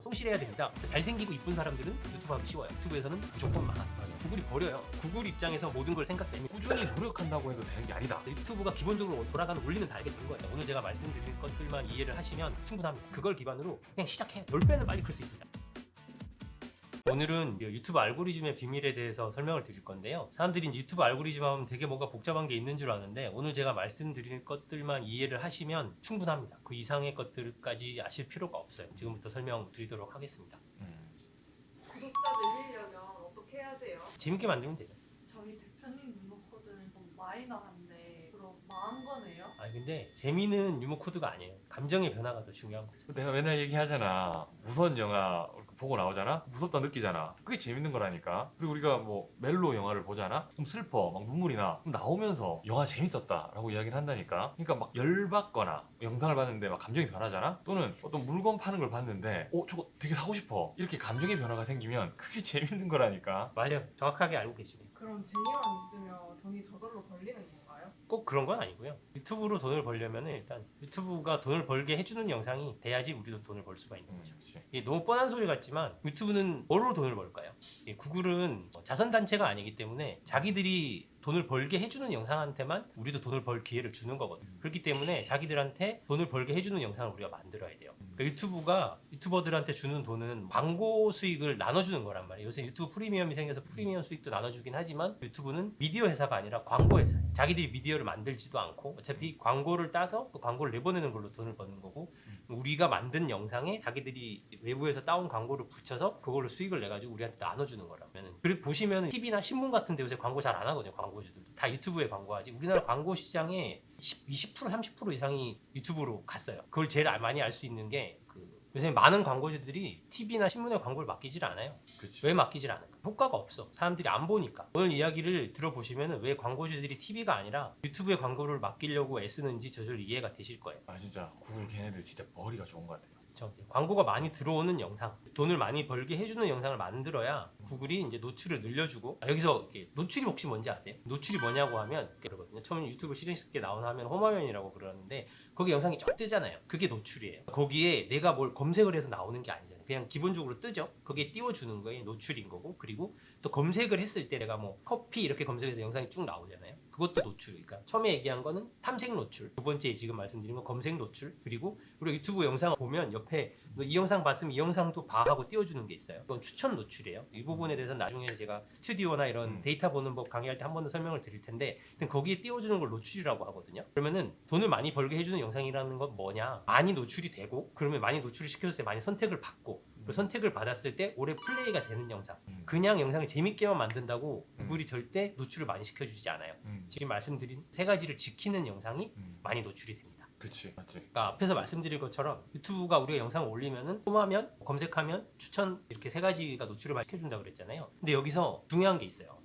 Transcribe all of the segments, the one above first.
성실해야 됩니다. 잘생기고 이쁜 사람들은 유튜브 하기 쉬워요. 유튜브에서는 무조건 많아. 구글이 버려요. 구글 입장에서 모든 걸 생각하면 꾸준히 노력한다고 해서 되는 게 아니다. 유튜브가 기본적으로 돌아가는 원리는 다 알게 된 거예요. 오늘 제가 말씀드린 것들만 이해를 하시면 충분합니다. 그걸 기반으로 그냥 시작해. 10배는 빨리 클 수 있습니다. 오늘은 유튜브 알고리즘의 비밀에 대해서 설명을 드릴 건데요. 사람들이 이제 유튜브 알고리즘 하면 되게 뭔가 복잡한 게 있는 줄 아는데 오늘 제가 말씀드릴 것들만 이해를 하시면 충분합니다. 그 이상의 것들까지 아실 필요가 없어요. 지금부터 설명드리도록 하겠습니다. 구독자 늘리려면 어떻게 해야 돼요? 재밌게 만들면 되죠. 저희 대표님 유머코드는 좀 마이너한데 그럼 망한 거네요? 아니 근데 재미는 유머 코드가 아니에요. 감정의 변화가 더 중요한 거죠. 내가 맨날 얘기하잖아. 무서운 영화 보고 나오잖아? 무섭다 느끼잖아. 그게 재밌는 거라니까. 그리고 우리가 뭐 멜로 영화를 보잖아? 좀 슬퍼. 막 눈물이 나. 그럼 나오면서 영화 재밌었다 라고 이야기를 한다니까. 그러니까 막 열받거나 영상을 봤는데 막 감정이 변하잖아? 또는 어떤 물건 파는 걸 봤는데 저거 되게 사고 싶어. 이렇게 감정의 변화가 생기면 그게 재밌는 거라니까. 맞아요. 정확하게 알고 계시네요. 그럼 재미만 있으면 돈이 저절로 벌리는 건가요? 꼭 그런 건 아니고요. 유튜브로 돈을 벌려면 일단 유튜브가 돈을 벌게 해주는 영상이 돼야지 우리도 돈을 벌 수가 있는 거죠. 그렇지. 이게 너무 뻔한 소리 같지만 유튜브는 뭐로 돈을 벌까요? 구글은 자선단체가 아니기 때문에 자기들이 돈을 벌게 해주는 영상한테만 우리도 돈을 벌 기회를 주는 거거든요. 그렇기 때문에 자기들한테 돈을 벌게 해주는 영상을 우리가 만들어야 돼요. 그러니까 유튜브가 유튜버들한테 주는 돈은 광고 수익을 나눠주는 거란 말이에요. 요새 유튜브 프리미엄이 생겨서 프리미엄 수익도 나눠주긴 하지만 유튜브는 미디어 회사가 아니라 광고 회사예요. 자기들이 미디어를 만들지도 않고 어차피 광고를 따서 또 광고를 내보내는 걸로 돈을 버는 거고 우리가 만든 영상에 자기들이 외부에서 따온 광고를 붙여서 그걸로 수익을 내가지고 우리한테 나눠주는 거라면 그리고 보시면 TV나 신문 같은 데 요새 광고 잘 안 하거든요. 광고주들도 다 유튜브에 광고하지. 우리나라 광고 시장의 20% 30% 이상이 유튜브로 갔어요. 그걸 제일 많이 알 수 있는 게 요새 많은 광고주들이 TV나 신문에 광고를 맡기질 않아요. 그렇지. 왜 맡기질 않을까? 효과가 없어. 사람들이 안 보니까. 오늘 이야기를 들어보시면 왜 광고주들이 TV가 아니라 유튜브에 광고를 맡기려고 애쓰는지 저절로 이해가 되실 거예요. 아 진짜 구글 걔네들 진짜 머리가 좋은 것 같아요. 광고가 많이 들어오는 영상, 돈을 많이 벌게 해주는 영상을 만들어야 구글이 이제 노출을 늘려주고 여기서 이렇게 노출이 혹시 뭔지 아세요? 노출이 뭐냐고 하면 그러거든요. 처음에 유튜브 실행시키게 나온 화면 홈화면이라고 그러는데 거기 영상이 쫙 뜨잖아요. 그게 노출이에요. 거기에 내가 뭘 검색을 해서 나오는 게 아니잖아요. 그냥 기본적으로 뜨죠. 거기에 띄워주는 거에 노출인 거고 그리고 또 검색을 했을 때 내가 뭐 커피 이렇게 검색해서 영상이 쭉 나오잖아요. 그것도 노출. 그러니까 처음에 얘기한 거는 탐색 노출, 두 번째 지금 말씀드린 건 검색 노출, 그리고 우리가 유튜브 영상을 보면 옆에 이 영상 봤으면 이 영상도 봐 하고 띄워주는 게 있어요. 이건 추천 노출이에요. 이 부분에 대해서 나중에 제가 스튜디오나 이런 데이터 보는 법 강의할 때 한 번 더 설명을 드릴 텐데 거기에 띄워주는 걸 노출이라고 하거든요. 그러면은 돈을 많이 벌게 해주는 영상이라는 건 뭐냐? 많이 노출이 되고 그러면 많이 노출을 시켰을 때 많이 선택을 받고 그 선택을 받았을 때 오래 플레이가 되는 영상. 그냥 영상을 재밌게만 만든다고 구글이 절대 노출을 많이 시켜주지 않아요. 지금 말씀드린 세 가지를 지키는 영상이 많이 노출이 됩니다. 그치 맞지. 그러니까 앞에서 말씀드린 것처럼 유튜브가 우리가 영상을 올리면은 홈하면 검색하면 추천 이렇게 세 가지가 노출을 많이 시켜준다 그랬잖아요. 근데 여기서 중요한 게 있어요.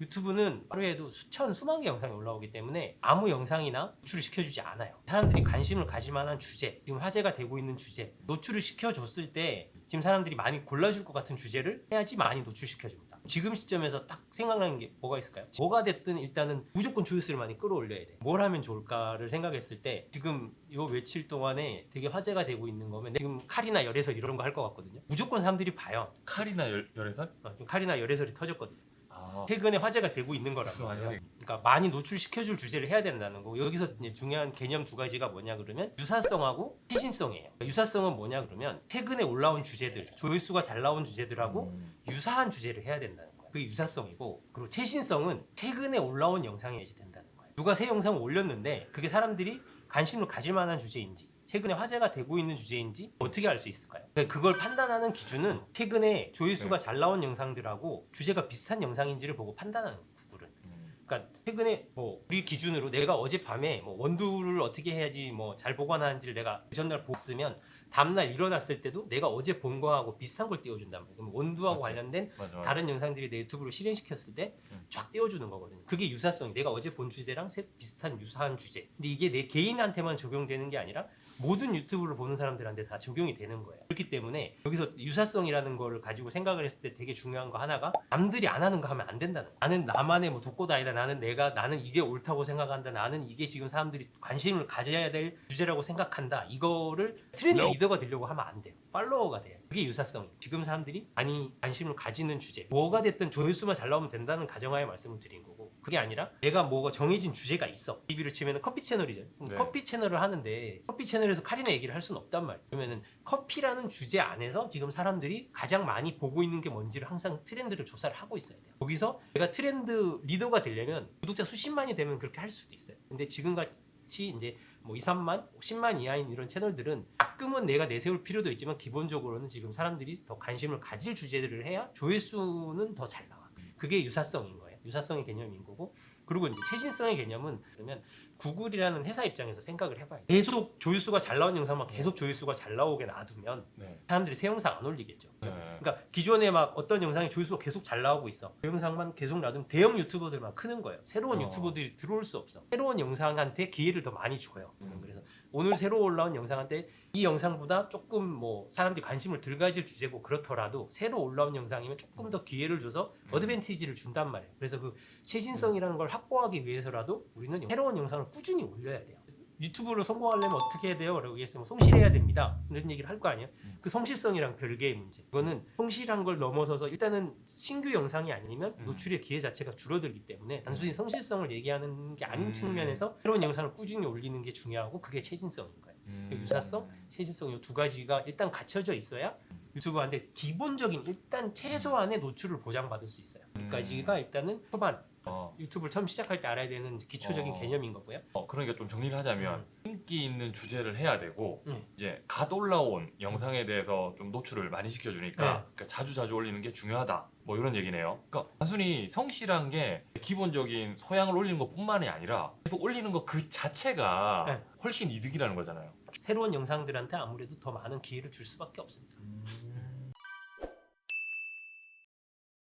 유튜브는 하루에도 수만 개 영상이 올라오기 때문에 아무 영상이나 노출을 시켜주지 않아요. 사람들이 관심을 가질 만한 주제, 지금 화제가 되고 있는 주제, 노출을 시켜줬을 때 지금 사람들이 많이 골라줄 것 같은 주제를 해야지 많이 노출시켜줍니다. 지금 시점에서 딱 생각나는 게 뭐가 있을까요? 뭐가 됐든 일단은 무조건 조회수를 많이 끌어올려야 돼. 뭘 하면 좋을까를 생각했을 때 지금 요 며칠 동안에 되게 화제가 되고 있는 거면 지금 칼이나 열애설 이런 거 할 것 같거든요. 무조건 사람들이 봐요. 칼이나 열애설? 좀 칼이나 열애설이 터졌거든요. 아 최근에 화제가 되고 있는 무슨 거란 말이에요. 말이야? 그러니까 많이 노출시켜줄 주제를 해야 된다는 거고 여기서 이제 중요한 개념 두 가지가 뭐냐 그러면 유사성하고 최신성이에요. 유사성은 뭐냐 그러면 최근에 올라온 주제들, 조회수가 잘 나온 주제들하고 유사한 주제를 해야 된다는 거예요. 그게 유사성이고 그리고 최신성은 최근에 올라온 영상이어야지 된다는 거예요. 누가 새 영상을 올렸는데 그게 사람들이 관심을 가질 만한 주제인지 최근에 화제가 되고 있는 주제인지 어떻게 알 수 있을까요? 그걸 판단하는 기준은 최근에 조회수가 잘 나온 영상들하고 주제가 비슷한 영상인지를 보고 판단하는 거예요, 구글은. 그러니까 최근에 뭐 우리 기준으로 내가 어젯밤에 뭐 원두를 어떻게 해야지 뭐 잘 보관하는지를 내가 그 전날 봤으면 다음날 일어났을 때도 내가 어제 본 거하고 비슷한 걸 띄워준단 말이에요. 그럼 원두하고 맞지. 관련된 맞아. 다른 영상들이 내 유튜브로 실행시켰을 때 쫙 띄워주는 거거든요. 그게 유사성이 내가 어제 본 주제랑 비슷한 유사한 주제. 근데 이게 내 개인한테만 적용되는 게 아니라 모든 유튜브를 보는 사람들한테 다 적용이 되는 거예요. 그렇기 때문에 여기서 유사성이라는 거를 가지고 생각을 했을 때 되게 중요한 거 하나가 남들이 안 하는 거 하면 안 된다는 거예요. 나는 나만의 뭐 독고다이다. 나는 이게 옳다고 생각한다. 나는 이게 지금 사람들이 관심을 가져야 될 주제라고 생각한다. 이거를 트렌드 리더가 되려고 하면 안 돼요. 팔로워가 돼요. 그게 유사성이에요. 지금 사람들이 많이 관심을 가지는 주제, 뭐가 됐든 조회수만 잘 나오면 된다는 가정하에 말씀을 드린 거고, 그게 아니라 내가 뭐가 정해진 주제가 있어. TV로 치면 커피 채널이죠. 네. 커피 채널을 하는데 커피 채널에서 카리나 얘기를 할 수는 없단 말이에요. 그러면은 커피라는 주제 안에서 지금 사람들이 가장 많이 보고 있는 게 뭔지를 항상 트렌드를 조사를 하고 있어야 돼요. 거기서 내가 트렌드 리더가 되려면 구독자 수십만이 되면 그렇게 할 수도 있어요. 근데 지금같이 이제 뭐 2, 3만, 10만 이하인 이런 채널들은 가끔은 내가 내세울 필요도 있지만 기본적으로는 지금 사람들이 더 관심을 가질 주제들을 해야 조회수는 더 잘 나와. 그게 유사성인 거예요. 유사성의 개념인 거고, 그리고 이제 최신성의 개념은 그러면 구글이라는 회사 입장에서 생각을 해봐야 돼. 계속 조회수가 잘 나온 영상만 계속 조회수가 잘 나오게 놔두면 네. 사람들이 새 영상 안 올리겠죠. 네. 그러니까 기존에 막 어떤 영상이 조회수가 계속 잘 나오고 있어. 그 영상만 계속 놔두면 대형 유튜버들만 크는 거예요. 새로운 유튜버들이 들어올 수 없어. 새로운 영상한테 기회를 더 많이 줘요. 그래서 오늘 새로 올라온 영상한테 이 영상보다 조금 뭐 사람들이 관심을 덜 가질 주제고 그렇더라도 새로 올라온 영상이면 조금 더 기회를 줘서 어드밴티지를 준단 말이에요. 그래서 그 최신성이라는 걸 확보하기 위해서라도 우리는 새로운 영상을 꾸준히 올려야 돼요. 유튜브로 성공하려면 어떻게 해야 돼요? 라고 얘기했으면 성실해야 됩니다. 이런 얘기를 할 거 아니에요? 그 성실성이랑 별개의 문제. 이거는 성실한 걸 넘어서서 일단은 신규 영상이 아니면 노출의 기회 자체가 줄어들기 때문에 단순히 성실성을 얘기하는 게 아닌 측면에서 새로운 영상을 꾸준히 올리는 게 중요하고 그게 최신성인 거예요. 유사성, 최신성 이 두 가지가 일단 갖춰져 있어야 유튜브한테 기본적인 일단 최소한의 노출을 보장받을 수 있어요. 여기까지가 일단은 초반 유튜브를 처음 시작할 때 알아야 되는 기초적인 개념인 거고요. 그러니까 좀 정리를 하자면 인기 있는 주제를 해야 되고 네. 이제 갓 올라온 영상에 대해서 좀 노출을 많이 시켜주니까 그러니까 자주 올리는 게 중요하다. 뭐 이런 얘기네요. 그러니까 단순히 성실한 게 기본적인 소양을 올리는 것뿐만이 아니라 계속 올리는 것 그 자체가 네. 훨씬 이득이라는 거잖아요. 새로운 영상들한테 아무래도 더 많은 기회를 줄 수밖에 없습니다.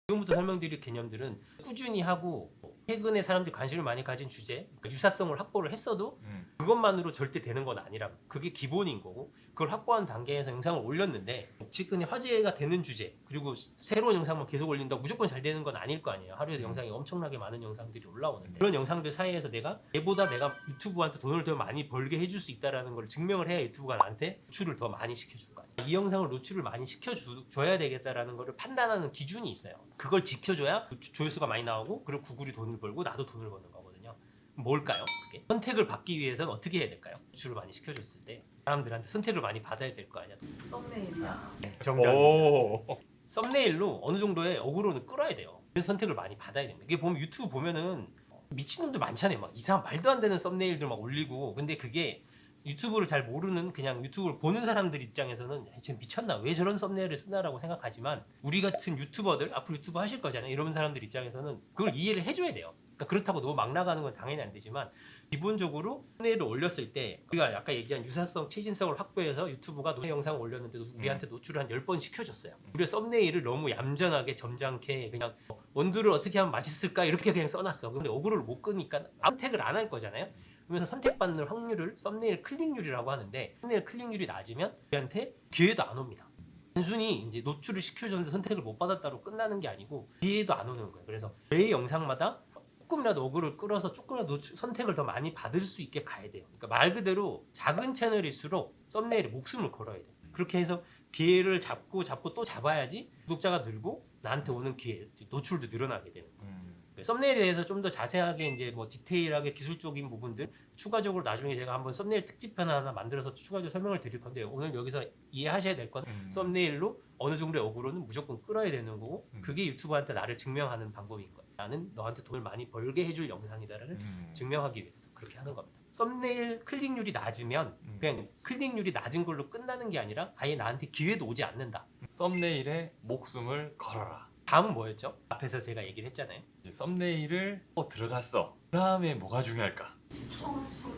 지금부터 설명드릴 개념들은 꾸준히 하고 최근에 사람들이 관심을 많이 가진 주제, 그러니까 유사성을 확보를 했어도 그것만으로 절대 되는 건 아니라 그게 기본인 거고 그걸 확보한 단계에서 영상을 올렸는데 최근에 화제가 되는 주제 그리고 새로운 영상만 계속 올린다고 무조건 잘 되는 건 아닐 거 아니에요. 하루에 영상이 엄청나게 많은 영상들이 올라오는데 그런 영상들 사이에서 내가 얘보다 내가 유튜브한테 돈을 더 많이 벌게 해줄 수 있다는 걸 증명을 해야 유튜브가 나한테 노출을 더 많이 시켜줄 거 아니에요. 이 영상을 노출을 많이 시켜줘야 되겠다라는 거를 판단하는 기준이 있어요. 그걸 지켜줘야 조회수가 많이 나오고 그리고 구글이 돈을 벌고 나도 돈을 버는 거거든요. 뭘까요? 그게 선택을 받기 위해서는 어떻게 해야 될까요? 노출을 많이 시켜줬을 때 사람들한테 선택을 많이 받아야 될 거 아니야. 썸네일이야. 정답. 오. 썸네일로 어느 정도의 어그로는 끌어야 돼요. 그래서 선택을 많이 받아야 됩니다. 이게 보면 유튜브 보면은 미친놈들 많잖아요. 막 이상한 말도 안 되는 썸네일들 막 올리고. 근데 그게 유튜브를 잘 모르는 그냥 유튜브를 보는 사람들 입장에서는 쟤 미쳤나? 왜 저런 썸네일을 쓰나라고 생각하지만 우리 같은 유튜버들 앞으로 유튜브 하실 거잖아요. 이런 사람들 입장에서는 그걸 이해를 해줘야 돼요. 그러니까 그렇다고 너무 막 나가는 건 당연히 안 되지만 기본적으로 썸네일을 올렸을 때 우리가 아까 얘기한 유사성, 최신성을 확보해서 유튜브가 노래 영상을 올렸는데도 우리한테 노출을 한 10번 시켜줬어요. 우리가 썸네일을 너무 얌전하게 점잖게 그냥 원두를 어떻게 하면 맛있을까 이렇게 그냥 써놨어. 근데 어그로를 못 끄니까 선택을 안 할 거잖아요. 그러면서 선택받는 확률을 썸네일 클릭률이라고 하는데 썸네일 클릭률이 낮으면 우리한테 기회도 안 옵니다. 단순히 이제 노출을 시켜줬는데 선택을 못 받았다로 끝나는 게 아니고 기회도 안 오는 거예요. 그래서 매 영상마다 조금이라도 어그로를 끌어서 조금이라도 선택을 더 많이 받을 수 있게 가야 돼요. 그러니까 말 그대로 작은 채널일수록 썸네일에 목숨을 걸어야 돼요. 그렇게 해서 기회를 잡고 또 잡아야지 구독자가 늘고 나한테 오는 기회, 노출도 늘어나게 되는 거예요. 썸네일에 대해서 좀 더 자세하게 이제 뭐 디테일하게 기술적인 부분들 추가적으로 나중에 제가 한번 썸네일 특집편 하나 만들어서 추가적으로 설명을 드릴 건데 오늘 여기서 이해하셔야 될 건 썸네일로 어느 정도의 어그로는 무조건 끌어야 되는 거고 그게 유튜브한테 나를 증명하는 방법인 거야. 나는 너한테 돈을 많이 벌게 해줄 영상이다를 증명하기 위해서 그렇게 하는 겁니다. 썸네일 클릭률이 낮으면 그냥 클릭률이 낮은 걸로 끝나는 게 아니라 아예 나한테 기회도 오지 않는다. 썸네일에 목숨을 걸어라. 다음은 뭐였죠? 앞에서 제가 얘기를 했잖아요. 이제 썸네일을 들어갔어. 그 다음에 뭐가 중요할까? 시청하시면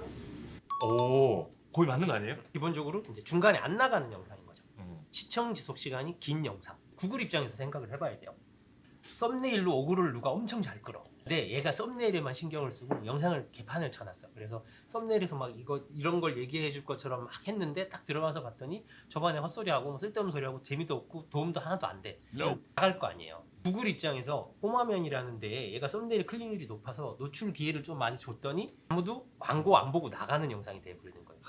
오, 거의 맞는 거 아니에요? 기본적으로 이제 중간에 안 나가는 영상인 거죠. 시청 지속 시간이 긴 영상. 구글 입장에서 생각을 해봐야 돼요. 썸네일로 어그로를 누가 엄청 잘 끌어. 근데 얘가 썸네일에만 신경을 쓰고 영상을 개판을 쳐놨어. 그래서 썸네일에서 막 이런 걸 얘기해 줄 것처럼 막 했는데 딱 들어가서 봤더니 저번에 헛소리하고 뭐 쓸데없는 소리하고 재미도 없고 도움도 하나도 안 돼. 나갈 거 아니에요. 구글 입장에서 홈화면이라는 데에 얘가 썸네일 클릭률이 높아서 노출 기회를 좀 많이 줬더니 아무도 광고 안 보고 나가는 영상이 돼버리는 거예요.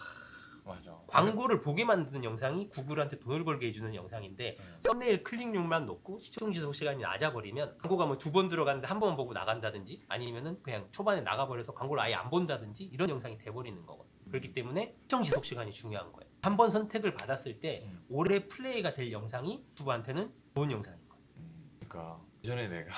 맞아. 광고를 보게 만드는 영상이 구글한테 돈을 벌게 해주는 영상인데 썸네일 클릭률만 높고 시청 지속 시간이 낮아버리면 광고가 뭐 2번 들어갔는데 한 번 보고 나간다든지 아니면은 그냥 초반에 나가버려서 광고를 아예 안 본다든지 이런 영상이 돼버리는 거거든요. 그렇기 때문에 시청 지속 시간이 중요한 거예요. 한 번 선택을 받았을 때 오래 플레이가 될 영상이 유튜브한테는 좋은 영상인 거예요. 그러니까 예전에 내가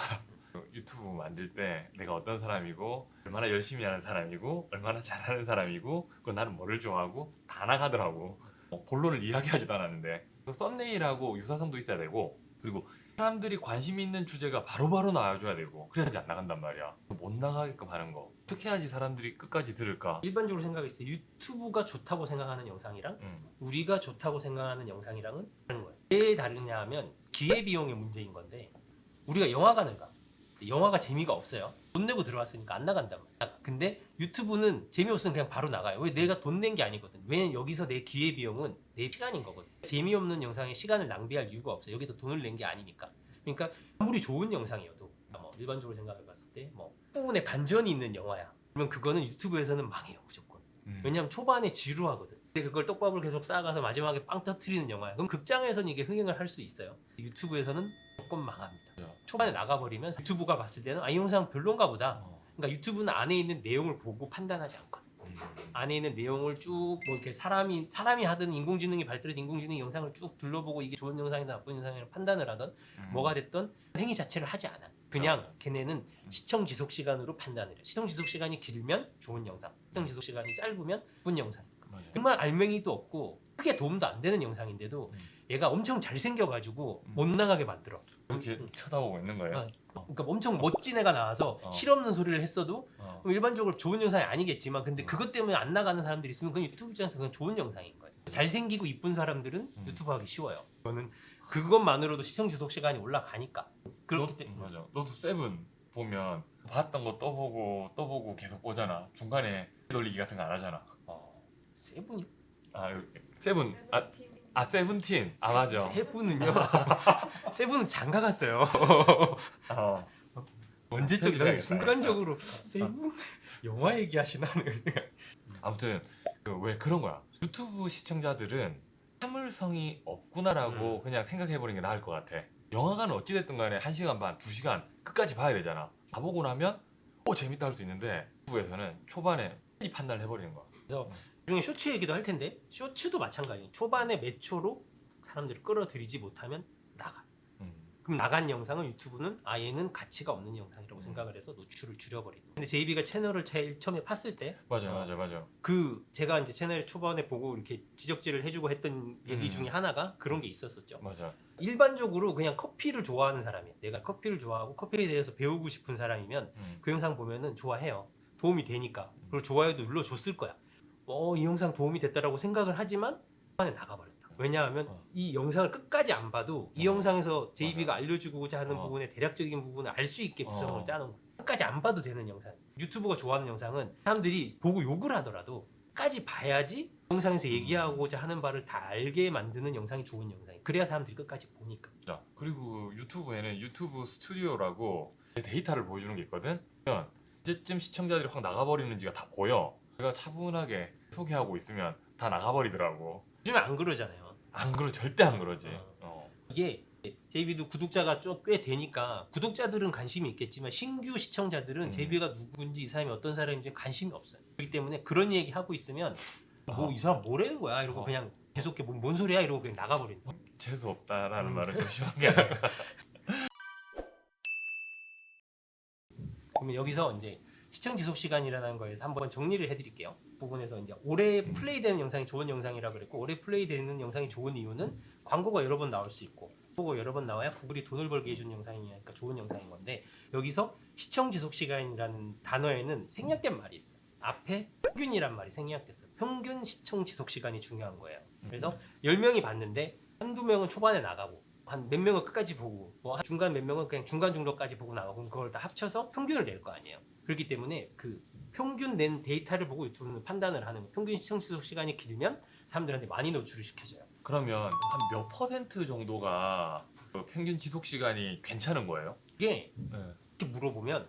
유튜브 만들 때 내가 어떤 사람이고 얼마나 열심히 하는 사람이고 얼마나 잘하는 사람이고 그건 나는 뭐를 좋아하고 다 나가더라고. 본론을 이야기하지도 않았는데 썸네일하고 유사성도 있어야 되고 그리고 사람들이 관심 있는 주제가 바로바로 나와줘야 되고 그래야지 안 나간단 말이야. 못 나가게끔 하는 거 어떻게 해야지 사람들이 끝까지 들을까? 일반적으로 생각했을 때 유튜브가 좋다고 생각하는 영상이랑 우리가 좋다고 생각하는 영상이랑은 다른 거예요. 왜 다르냐 하면 기회비용의 문제인 건데 우리가 영화관을 가. 영화가 재미가 없어요. 돈 내고 들어왔으니까 안 나간단 말이야. 근데 유튜브는 재미없으면 그냥 바로 나가요. 왜? 내가 돈 낸 게 아니거든. 왜냐면 여기서 내 기회비용은 내 시간인 거거든. 재미없는 영상에 시간을 낭비할 이유가 없어요. 여기서 돈을 낸 게 아니니까. 그러니까 아무리 좋은 영상이어도 뭐 일반적으로 생각해 봤을 때 뭐 부분에 반전이 있는 영화야. 그러면 그거는 유튜브에서는 망해요 무조건. 왜냐면 초반에 지루하거든. 근데 그걸 떡밥을 계속 쌓아가서 마지막에 빵 터트리는 영화야. 그럼 극장에서는 이게 흥행을 할 수 있어요. 유튜브에서는 무조건 망합니다. 초반에 나가버리면 유튜브가 봤을 때는 이 영상 별론가 보다. 그러니까 유튜브는 안에 있는 내용을 보고 판단하지 않거든. 안에 있는 내용을 쭉 뭐 이렇게 사람이 하든 인공지능이 발달해진 인공지능 영상을 쭉 둘러보고 이게 좋은 영상이다 나쁜 영상이라 판단을 하던 뭐가 됐던 행위 자체를 하지 않아. 그냥 걔네는 시청 지속 시간으로 판단을 해. 시청 지속 시간이 길면 좋은 영상, 시청 지속 시간이 짧으면 나쁜 영상. 정말 알맹이도 없고 크게 도움도 안 되는 영상인데도 얘가 엄청 잘생겨가지고 못 나가게 만들어. 이렇게 쳐다보고 있는 거예요? 그러니까 엄청 멋진 애가 나와서 실없는 소리를 했어도 일반적으로 좋은 영상이 아니겠지만 근데 그것 때문에 안 나가는 사람들이 있으면 그건 유튜브 입장에서 그건 좋은 영상인 거예요. 잘생기고 이쁜 사람들은 유튜브 하기 쉬워요. 저는 그것만으로도 시청 지속 시간이 올라가니까. 그렇기 때문에 맞아. 너도 세븐 보면 봤던 거 또 보고 또 보고 계속 보잖아. 중간에 돌리기 같은 거 안 하잖아. 세븐이 세븐 세븐틴 맞아. 세븐은요. 세븐은 장가 갔어요. 언제적 편집해야겠다. 순간적으로 세븐 영화 얘기하시나 생각. 아무튼 왜 그런 거야. 유튜브 시청자들은 참을성이 없구나라고 그냥 생각해버리는 게 나을 것 같아. 영화관은 어찌됐든 간에 1시간 반, 2시간 끝까지 봐야 되잖아. 다 보고 나면 재밌다 할 수 있는데 유튜브에서는 초반에 이 판단을 해버리는 거야. 그래서 나중에 쇼츠 얘기도 할 텐데 쇼츠도 마찬가지예요. 초반에 몇 초로 사람들을 끌어들이지 못하면 나가. 그럼 나간 영상을 유튜브는 얘는 가치가 없는 영상이라고 생각을 해서 노출을 줄여버리고. 근데 JB가 채널을 제일 처음에 팠을 때 맞아. 제가 이제 채널 초반에 보고 이렇게 지적질을 해주고 했던 얘기 중에 하나가 그런 게 있었었죠. 맞아. 일반적으로 그냥 커피를 좋아하는 사람이야. 내가 커피를 좋아하고 커피에 대해서 배우고 싶은 사람이면 그 영상 보면은 좋아해요. 도움이 되니까. 그리고 좋아요도 눌러줬을 거야. 이 영상 도움이 됐다라고 생각을 하지만 초반에 나가버렸다. 왜냐하면 이 영상을 끝까지 안 봐도 이 영상에서 JB가 알려주고자 하는 부분의 대략적인 부분을 알 수 있게 구성을 짜놓은 거야. 끝까지 안 봐도 되는 영상. 유튜브가 좋아하는 영상은 사람들이 보고 욕을 하더라도 끝까지 봐야지 영상에서 얘기하고자 하는 바를 다 알게 만드는 영상이 좋은 영상이에요. 그래야 사람들이 끝까지 보니까. 자, 그리고 유튜브에는 유튜브 스튜디오라고 데이터를 보여주는 게 있거든. 그러면 이제쯤 시청자들이 확 나가버리는지가 다 보여. 내가 차분하게 소개하고 있으면 다 나가버리더라고. 요즘에 안 그러잖아요. 절대 안 그러지. 이게 JB도 구독자가 좀 꽤 되니까 구독자들은 관심이 있겠지만 신규 시청자들은 JB가 누군지 이 사람이 어떤 사람인지 관심이 없어요. 그렇기 때문에 그런 얘기 하고 있으면 이 사람 뭐라는 거야 이러고 그냥 계속 뭔 소리야 이러고 그냥 나가버리는 거야. 재수 없다라는 말은 좀 심한 게 아니라. 그러면 여기서 이제 시청 지속 시간이라는 거에서 한번 정리를 해드릴게요. 부분에서 이제 오래 플레이되는 영상이 좋은 영상이라고 그랬고 오래 플레이되는 영상이 좋은 이유는 광고가 여러 번 나올 수 있고 광고가 여러 번 나와야 구글이 돈을 벌게 해주는 영상이니까 좋은 영상인 건데 여기서 시청 지속 시간이라는 단어에는 생략된 말이 있어요. 앞에 평균이란 말이 생략됐어요. 평균 시청 지속 시간이 중요한 거예요. 그래서 10명이 봤는데 한두 명은 초반에 나가고 한 몇 명은 끝까지 보고 뭐 중간 몇 명은 그냥 중간 정도까지 보고 나가고 그걸 다 합쳐서 평균을 낼 거 아니에요. 그렇기 때문에 그 평균 낸 데이터를 보고 유튜브는 판단을 하는 거예요. 평균 시청 지속 시간이 길면 사람들한테 많이 노출을 시켜줘요. 그러면 한 몇 퍼센트 정도가 그 평균 지속 시간이 괜찮은 거예요? 이게 이렇게 물어보면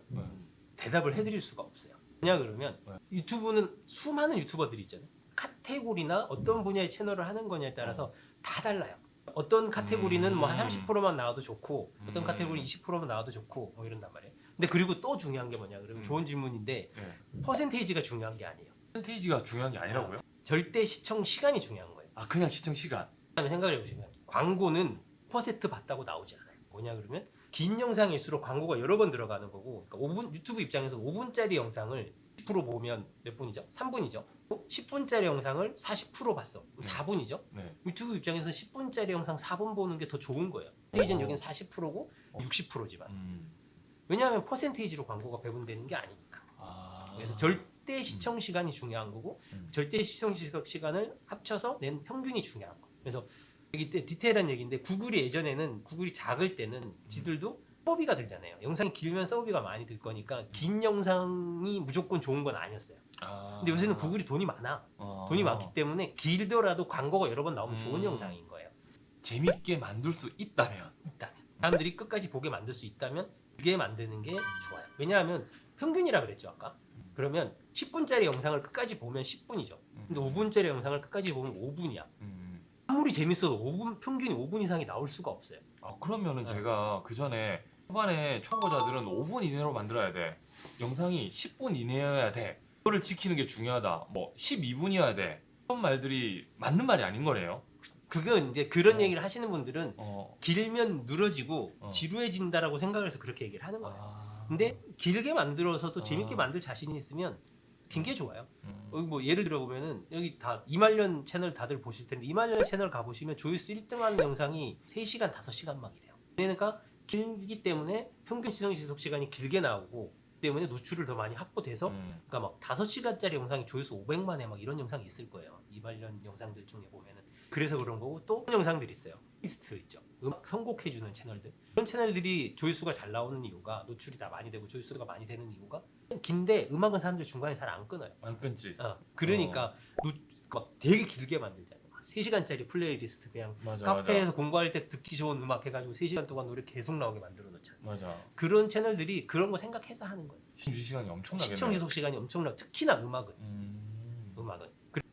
대답을 해드릴 수가 없어요. 왜냐 그러면 유튜브는 수많은 유튜버들이 있잖아요. 카테고리나 어떤 분야의 채널을 하는 거냐에 따라서 다 달라요. 어떤 카테고리는 뭐 한 30%만 나와도 좋고 어떤 카테고리 20%만 나와도 좋고 뭐 이런단 말이에요. 근데 그리고 또 중요한 게 뭐냐 그러면 좋은 질문인데 네. 퍼센테이지가 중요한 게 아니에요. 퍼센테이지가 중요한 게 아니라고요? 절대 시청 시간이 중요한 거예요. 아 그냥 시청 시간. 그다음에 생각을 해보시면 광고는 퍼센트 받다고 나오지 않아요. 뭐냐 그러면 긴 영상일수록 광고가 여러 번 들어가는 거고 그러니까 5분 유튜브 입장에서 5분짜리 영상을 10% 보면 몇 분이죠? 3분이죠. 10분짜리 영상을 40% 봤어. 그럼 4분이죠. 네. 유튜브 입장에서 10분짜리 영상 4분 보는 게 더 좋은 거예요. 퍼센테이지는 여긴 40%고 60%지만. 왜냐하면 퍼센테이지로 광고가 배분되는 게 아니니까. 아. 그래서 절대 시청 시간이 중요한 거고 절대 시청 시간을 합쳐서 낸 평균이 중요한 거. 그래서 여기 디테일한 얘기인데 구글이 예전에는 구글이 작을 때는 지들도 서비가 들잖아요. 영상이 길면 서비가 많이 들 거니까 긴 영상이 무조건 좋은 건 아니었어요. 아. 근데 요새는 구글이 돈이 많아. 돈이 많기 때문에 길더라도 광고가 여러 번 나오면 좋은 영상인 거예요. 재밌게 만들 수 있다면. 있다면 사람들이 끝까지 보게 만들 수 있다면 그게 만드는 게 좋아요. 왜냐하면 평균이라 그랬죠 아까. 그러면 10분짜리 영상을 끝까지 보면 10분이죠. 근데 5분짜리 영상을 끝까지 보면 5분이야. 아무리 재밌어도 5분 평균이 5분 이상이 나올 수가 없어요. 아 그러면은 제가 그 전에 초반에 초보자들은 5분 이내로 만들어야 돼. 영상이 10분 이내여야 돼. 그거를 지키는 게 중요하다. 뭐 12분이어야 돼. 그런 말들이 맞는 말이 아닌 거네요. 그건 이제 그런 얘기를 하시는 분들은 어. 길면 늘어지고 지루해진다라고 생각을 해서 그렇게 얘기를 하는 거예요. 아. 근데 길게 만들어서도 재밌게 만들 자신이 있으면 긴 게 좋아요. 여기 뭐 예를 들어 보면은 여기 다 이말년 채널 다들 보실 텐데 이말년 채널 가보시면 조회수 1등하는 영상이 3시간 5시간 막 이래요. 그러니까 길기 때문에 평균 시청 지속 시간이 길게 나오고 때문에 노출을 더 많이 확보돼서 그러니까 막 5시간짜리 영상이 조회수 500만에 막 이런 영상이 있을 거예요. 이말년 영상들 중에 보면은 그래서 그런 거고 또 영상들 있어요. 리스트 있죠. 음악 선곡해주는 채널들 그런 채널들이 조회수가 잘 나오는 이유가 노출이 다 많이 되고 조회수가 많이 되는 이유가 긴데 음악은 사람들 중간에 잘 안 끊어요. 안 끊지. 그러니까 막 되게 길게 만들잖아요. 3시간짜리 플레이리스트 그냥 맞아, 카페에서 공부할 때 듣기 좋은 음악 해가지고 3시간 동안 노래 계속 나오게 만들어 놓잖아요. 맞아. 그런 채널들이 그런 거 생각해서 하는 거예요. 시청시 엄청나겠네. 시청 지속 시간이 엄청나. 특히나 음악은.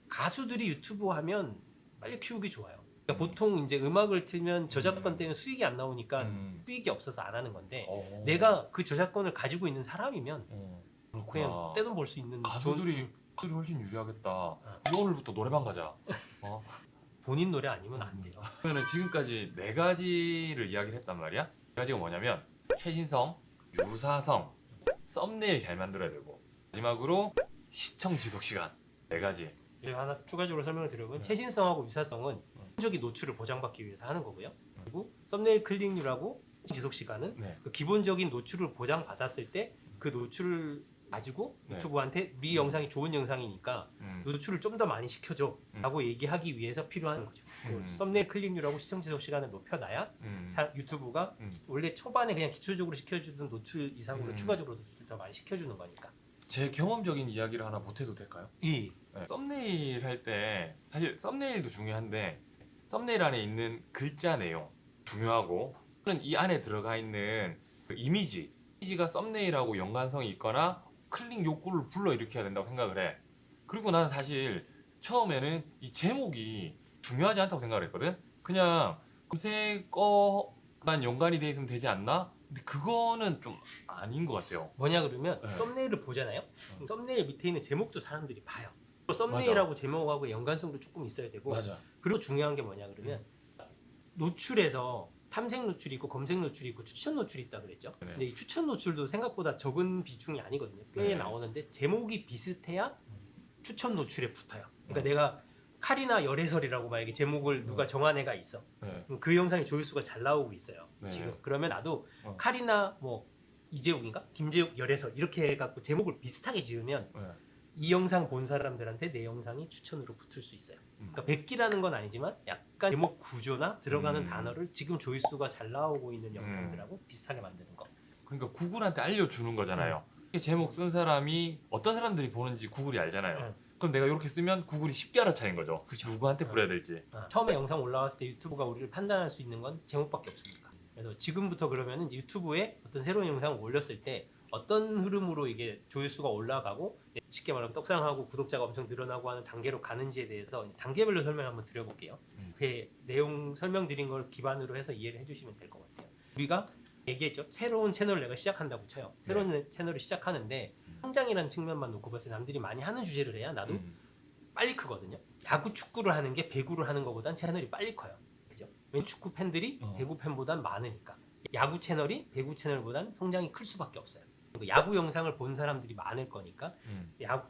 가수들이 유튜브 하면 빨리 키우기 좋아요. 그러니까 보통 이제 음악을 틀면 저작권 때문에 수익이 안 나오니까 수익이 없어서 안 하는 건데 내가 그 저작권을 가지고 있는 사람이면 그냥 떼돈 벌 수 있는 가수들이 훨씬 유리하겠다. 오늘부터 노래방 가자. 본인 노래 아니면 안 돼요. 그러면 지금까지 4가지를 이야기를 했단 말이야. 4가지가 뭐냐면 최신성, 유사성, 썸네일 잘 만들어야 되고 마지막으로 시청 지속 시간. 4가지. 하나 추가적으로 설명을 드려보면 최신성하고 유사성은 기본적인 노출을 보장받기 위해서 하는 거고요. 그리고 썸네일 클릭률하고 지속 시간은 그 기본적인 노출을 보장받았을 때 그 노출을 가지고 유튜브한테 우리 영상이 좋은 영상이니까 노출을 좀 더 많이 시켜줘 라고 얘기하기 위해서 필요한 거죠. 썸네일 클릭률하고 시청 지속 시간을 높여놔야 유튜브가 원래 초반에 그냥 기초적으로 시켜주던 노출 이상으로 추가적으로 노출 더 많이 시켜주는 거니까. 제 경험적인 이야기를 하나 보태도 될까요? 네. 썸네일 할 때 사실 썸네일도 중요한데 썸네일 안에 있는 글자 내용 중요하고 이 안에 들어가 있는 그 이미지가 썸네일하고 연관성이 있거나 클릭 욕구를 불러일으켜야 된다고 생각을 해. 그리고 나는 사실 처음에는 이 제목이 중요하지 않다고 생각을 했거든. 그냥 검색어만 연관이 돼 있으면 되지 않나? 근데 그거는 좀 아닌 것 같아요. 뭐냐 그러면 썸네일을 보잖아요. 썸네일 밑에 있는 제목도 사람들이 봐요. 썸네일하고 제목하고 연관성도 조금 있어야 되고 그리고 중요한 게 뭐냐 그러면 노출에서 탐색 노출이 있고 검색 노출이 있고 추천 노출이 있다 그랬죠. 근데 이 추천 노출도 생각보다 적은 비중이 아니거든요. 꽤 나오는데 제목이 비슷해야 추천 노출에 붙어요. 그러니까 내가 칼이나 열애설이라고 만약에 제목을 누가 정한 애가 있어. 그 영상이 조회수가 잘 나오고 있어요. 지금 그러면 나도 칼이나 뭐 이재욱인가 김재욱 열애설 이렇게 해갖고 제목을 비슷하게 지으면 이 영상 본 사람들한테 내 영상이 추천으로 붙을 수 있어요. 그러니까 백기라는 건 아니지만 약간 제목 구조나 들어가는 단어를 지금 조회수가 잘 나오고 있는 영상들하고 비슷하게 만드는 거. 그러니까 구글한테 알려주는 거잖아요. 제목 쓴 사람이 어떤 사람들이 보는지 구글이 알잖아요. 그럼 내가 이렇게 쓰면 구글이 쉽게 알아차린 거죠. 누구한테 뿌려야 될지. 처음에 영상 올라왔을 때 유튜브가 우리를 판단할 수 있는 건 제목밖에 없으니까. 그래서 지금부터 그러면 이제 유튜브에 어떤 새로운 영상을 올렸을 때 어떤 흐름으로 이게 조회수가 올라가고 쉽게 말하면 떡상하고 구독자가 엄청 늘어나고 하는 단계로 가는지에 대해서 단계별로 설명을 한번 드려볼게요. 그 내용 설명드린 걸 기반으로 해서 이해를 해주시면 될 것 같아요. 우리가 얘기했죠. 새로운 채널을 내가 시작한다고 쳐요. 새로운 채널을 시작하는데 성장이라는 측면만 놓고 봤을 때 남들이 많이 하는 주제를 해야 나도 빨리 크거든요. 야구 축구를 하는 게 배구를 하는 것보단 채널이 빨리 커요. 그죠? 왜냐면 축구 팬들이 배구 팬보단 많으니까. 야구 채널이 배구 채널보단 성장이 클 수밖에 없어요. 야구 영상을 본 사람들이 많을 거니까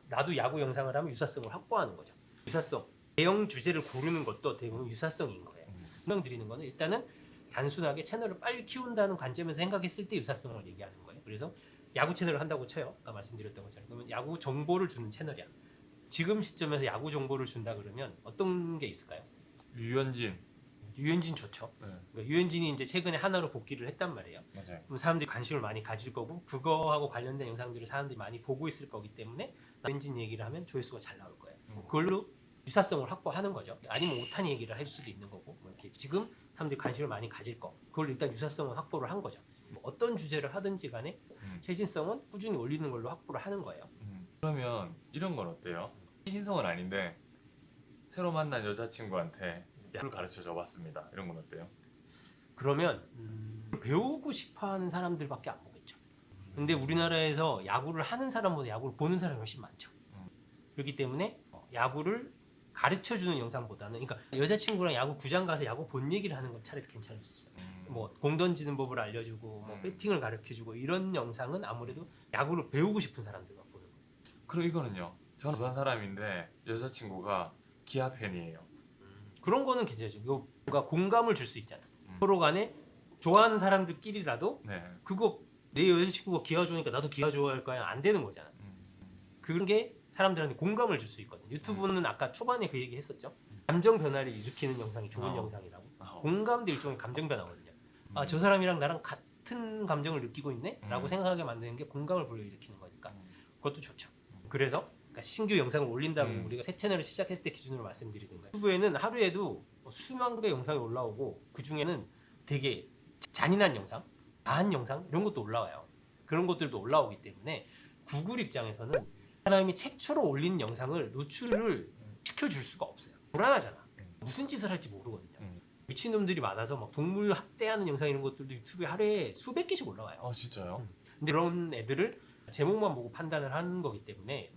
나도 야구 영상을 하면 유사성을 확보하는 거죠. 유사성. 내용 주제를 고르는 것도 대부분 유사성인 거예요. 설명드리는 거는 일단은 단순하게 채널을 빨리 키운다는 관점에서 생각했을 때 유사성을 얘기하는 거예요. 그래서 야구 채널을 한다고 쳐요. 아까 말씀드렸던 것처럼. 그러면 야구 정보를 주는 채널이야. 지금 시점에서 야구 정보를 준다 그러면 어떤 게 있을까요? 유현진. 유현진 좋죠. 그러니까 유현진이 이제 최근에 하나로 복귀를 했단 말이에요. 맞아요. 그럼 사람들이 관심을 많이 가질 거고 그거하고 관련된 영상들을 사람들이 많이 보고 있을 거기 때문에 유현진 얘기를 하면 조회수가 잘 나올 거예요. 그걸로 유사성을 확보하는 거죠. 아니면 오타니 얘기를 할 수도 있는 거고 뭐 이렇게 지금 사람들이 관심을 많이 가질 거 그걸 일단 유사성을 확보를 한 거죠. 뭐 어떤 주제를 하든지 간에 최신성은 꾸준히 올리는 걸로 확보를 하는 거예요. 그러면 이런 건 어때요? 신성은 아닌데 새로 만난 여자친구한테 야구를 가르쳐 줘봤습니다. 이런 건 어때요? 그러면 배우고 싶어하는 사람들밖에 안 보겠죠. 근데 우리나라에서 야구를 하는 사람보다 야구를 보는 사람이 훨씬 많죠. 그렇기 때문에 야구를 가르쳐주는 영상보다는, 그러니까 여자친구랑 야구 구장 가서 야구 본 얘기를 하는 건 차라리 괜찮을 수 있어요. 뭐 공 던지는 법을 알려주고 뭐 배팅을 가르쳐주고 이런 영상은 아무래도 야구를 배우고 싶은 사람들만 보는 거예요. 그럼 이거는요. 저는 부산 사람인데 여자친구가 기아 팬이에요. 그런 거는 괜찮죠. 이거 뭔가 공감을 줄 수 있잖아. 서로 간에 좋아하는 사람들끼리라도 네. 그거 내 여자친구가 기아 좋아하니까 나도 기아 좋아할 거야 안 되는 거잖아. 그런 게 사람들한테 공감을 줄 수 있거든. 유튜브는 아까 초반에 그 얘기 했었죠. 감정 변화를 일으키는 영상이 좋은 영상이라고. 공감도 일종의 감정 변화거든요. 아, 저 사람이랑 나랑 같은 감정을 느끼고 있네? 라고 생각하게 만드는 게 공감을 불러일으키는 거니까 그것도 좋죠. 그래서 그러니까 신규 영상을 올린다고 우리가 새 채널을 시작했을 때 기준으로 말씀드리는 거예요. 유튜브에는 하루에도 수만 개의 영상이 올라오고 그 중에는 되게 잔인한 영상, 과한 영상 이런 것도 올라와요. 그런 것들도 올라오기 때문에 구글 입장에서는 사람이 최초로 올린 영상을 노출을 시켜줄 수가 없어요. 불안하잖아. 무슨 짓을 할지 모르거든요. 미친놈들이 많아서 막 동물 학대하는 영상 이런 것들도 유튜브에 하루에 수백 개씩 올라와요. 아 진짜요? 근데 그런 애들을 제목만 보고 판단을 하는 거기 때문에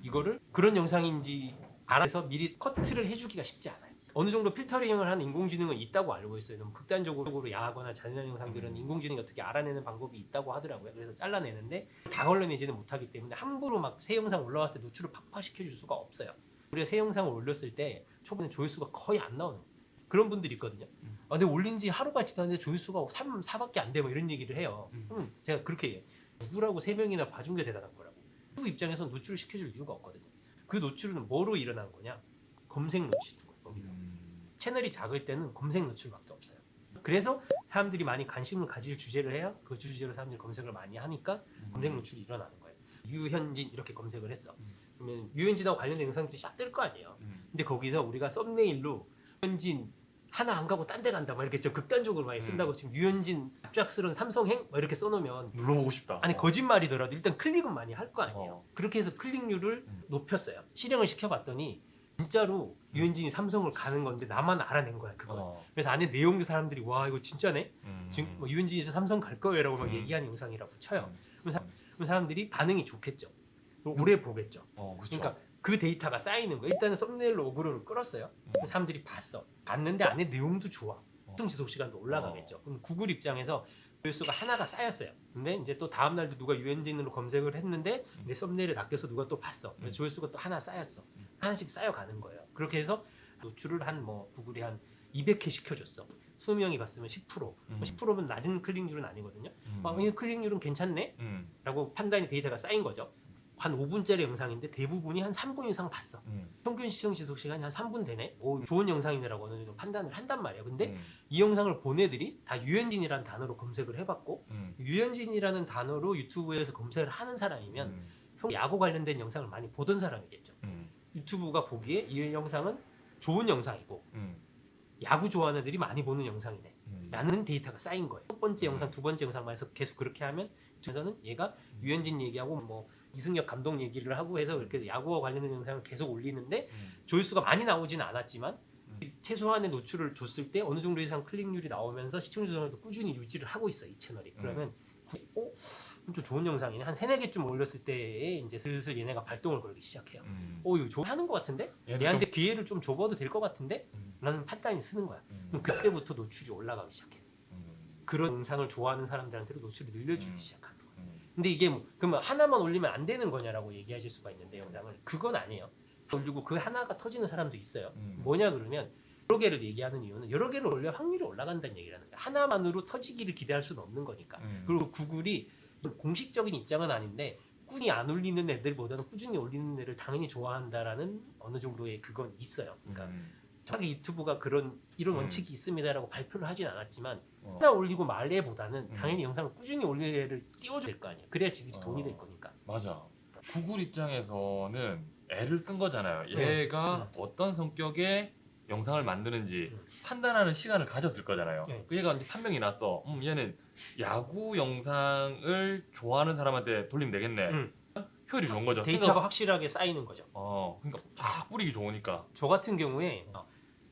이거를 그런 영상인지 알아서 미리 커트를 해주기가 쉽지 않아요. 어느 정도 필터링을 하는 인공지능은 있다고 알고 있어요. 너무 극단적으로 야하거나 잔인한 영상들은 인공지능이 어떻게 알아내는 방법이 있다고 하더라고요. 그래서 잘라내는데 다 걸러내지는 못하기 때문에 함부로 막 새 영상 올라왔을 때 노출을 팍팍 시켜줄 수가 없어요. 우리가 새 영상을 올렸을 때 초반에 조회수가 거의 안 나오는 거예요. 그런 분들이 있거든요. 아, 내가 올린 지 하루가 지났는데 조회수가 3, 4밖에 안 돼. 뭐 이런 얘기를 해요. 제가 그렇게 해요. 누구라고 3명이나 봐준 게 대단한 거라고. 유튜브 입장에서는 노출을 시켜줄 이유가 없거든요. 그 노출은 뭐로 일어난 거냐? 검색 노출인 거예요. 거기서. 채널이 작을 때는 검색 노출밖에 없어요. 그래서 사람들이 많이 관심을 가질 주제를 해야 그 주제로 사람들이 검색을 많이 하니까 검색 노출이 일어나는 거예요. 유현진 이렇게 검색을 했어. 그러면 유현진하고 관련된 영상들이 쫙 뜰 거 아니에요. 근데 거기서 우리가 썸네일로 유현진 하나 안 가고 딴 데 간다 막 이렇게 좀 극단적으로 많이 쓴다고 지금 유현진 갑작스러운 삼성행 막 이렇게 써놓으면 눌러보고 싶다. 아니 거짓말이더라도 일단 클릭은 많이 할 거 아니에요. 그렇게 해서 클릭률을 높였어요. 실행을 시켜봤더니 진짜로 유현진이 삼성을 가는 건데 나만 알아낸 거야 그거. 그래서 안에 내용도 사람들이 와 이거 진짜네. 지금 뭐 유현진이 삼성 갈 거예요라고 막 얘기하는 영상이라고 쳐요. 그럼 사람들이 반응이 좋겠죠. 오래 보겠죠. 그렇죠. 그러니까 그 데이터가 쌓이는 거예요. 일단은 썸네일로 어그로를 끌었어요. 사람들이 봤는데 안에 내용도 좋아. 시청 지속 시간도 올라가겠죠. 그럼 구글 입장에서 조회수가 하나가 쌓였어요. 근데 이제 또 다음 날도 누가 유현진으로 검색을 했는데 내 썸네일을 낚여서 누가 또 봤어. 그래서 조회수가 또 하나 쌓였어. 하나씩 쌓여가는 거예요. 그렇게 해서 노출을 한 뭐 구글이 한 200회 시켜줬어. 20명이 봤으면 10%. 10%면 낮은 클릭률은 아니거든요. 이 클릭률은 괜찮네? 라고 판단이 데이터가 쌓인 거죠. 한 5분짜리 영상인데 대부분이 한 3분 이상 봤어. 평균 시청 지속 시간이 한 3분 되네. 오, 좋은 영상이네라고 어느 정도 판단을 한단 말이야. 근데 이 영상을 본 애들이 다 유현진이라는 단어로 검색을 해봤고 유현진이라는 단어로 유튜브에서 검색을 하는 사람이면 야구 관련된 영상을 많이 보던 사람이겠죠. 유튜브가 보기에 이 영상은 좋은 영상이고 야구 좋아하는 애들이 많이 보는 영상이네 라는 데이터가 쌓인 거예요. 첫 번째 영상, 두 번째 영상만 해서 계속 그렇게 하면 중에서는 얘가 유현진 얘기하고 뭐 이승엽 감독 얘기를 하고 해서 이렇게 야구와 관련된 영상을 계속 올리는데 조회수가 많이 나오지는 않았지만 최소한의 노출을 줬을 때 어느 정도 이상 클릭률이 나오면서 시청자 수를 꾸준히 유지를 하고 있어 이 채널이. 그러면 좀 좋은 영상이네. 한 3-4개쯤 올렸을 때에 이제 슬슬 얘네가 발동을 걸기 시작해요. 이거 하는 것 같은데? 얘한테 기회를 좀 줘봐도 될 것 같은데? 라는 판단이 쓰는 거야. 그럼 그때부터 노출이 올라가기 시작해. 그런 영상을 좋아하는 사람들한테도 노출이 늘려주기 시작하는 거야. 근데 이게 뭐, 그러면 하나만 올리면 안 되는 거냐라고 얘기하실 수가 있는데 영상을 그건 아니에요. 올리고 그 하나가 터지는 사람도 있어요. 뭐냐 그러면 여러 개를 얘기하는 이유는 여러 개를 올려 확률이 올라간다는 얘기라는 거야. 하나만으로 터지기를 기대할 수는 없는 거니까. 그리고 구글이 공식적인 입장은 아닌데 꾸준히 안 올리는 애들보다는 꾸준히 올리는 애를 당연히 좋아한다라는 어느 정도의 그건 있어요. 그러니까 정확하게 유튜브가 이런 원칙이 있습니다라고 발표를 하진 않았지만 하나 올리고 말래보다는 당연히 영상을 꾸준히 올릴 애를 띄워줘야 될 거 아니에요. 그래야 지들이 돈이 될 거니까. 맞아. 구글 입장에서는 애를 쓴 거잖아요. 얘가 어떤 성격의 영상을 만드는지 판단하는 시간을 가졌을 거잖아요. 그 얘가 이제 판명이 났어. 얘는 야구 영상을 좋아하는 사람한테 돌리면 되겠네. 효율이 좋은 거죠. 데이터가 확실하게 쌓이는 거죠. 그러니까 팍 뿌리기 좋으니까. 저 같은 경우에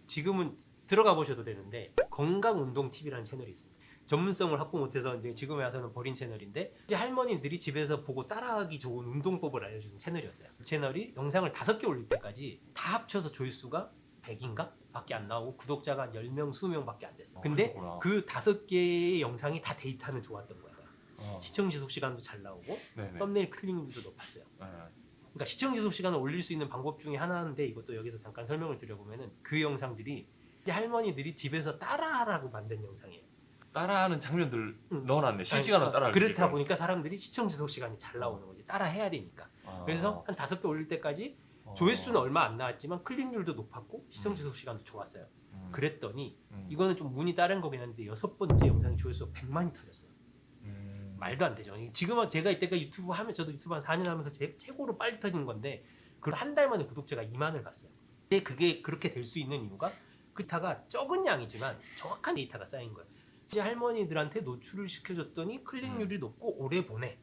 지금은 들어가 보셔도 되는데 건강운동TV라는 채널이 있습니다. 전문성을 확보 못해서 이제 지금에 와서는 버린 채널인데 이제 할머니들이 집에서 보고 따라하기 좋은 운동법을 알려주는 채널이었어요. 그 채널이 영상을 5개 올릴 때까지 다 합쳐서 조회수가 100인가? 밖에 안 나오고 구독자가 한 10명, 20명밖에 안 됐어요. 근데 그렇구나. 그 5개의 영상이 다 데이터는 좋았던 거예요. 시청 지속 시간도 잘 나오고 썸네일 클릭률도 높았어요. 그러니까 시청 지속 시간을 올릴 수 있는 방법 중에 하나인데 이것도 여기서 잠깐 설명을 드려보면은 그 영상들이 이제 할머니들이 집에서 따라하라고 만든 영상이에요. 따라하는 장면들 넣어놨네. 실시간으로 따라할 수 그렇다 있게끔. 보니까 사람들이 시청 지속 시간이 잘 나오는 거지. 따라해야 되니까. 그래서 한 5개 올릴 때까지 조회수는 얼마 안 나왔지만 클릭률도 높았고 시청 지속 시간도 좋았어요. 그랬더니 이거는 좀 운이 따른 거긴 한데 6번째 영상이 조회수가 100만이 터졌어요. 말도 안 되죠. 지금은 제가 이때까지 유튜브 하면 저도 유튜브 한 4년 하면서 최고로 빨리 터진 건데 그 한 달 만에 구독자가 2만을 갔어요. 근데 그게 그렇게 될 수 있는 이유가 데이터가 적은 양이지만 정확한 데이터가 쌓인 거예요. 이제 할머니들한테 노출을 시켜줬더니 클릭률이 높고 오래 보내.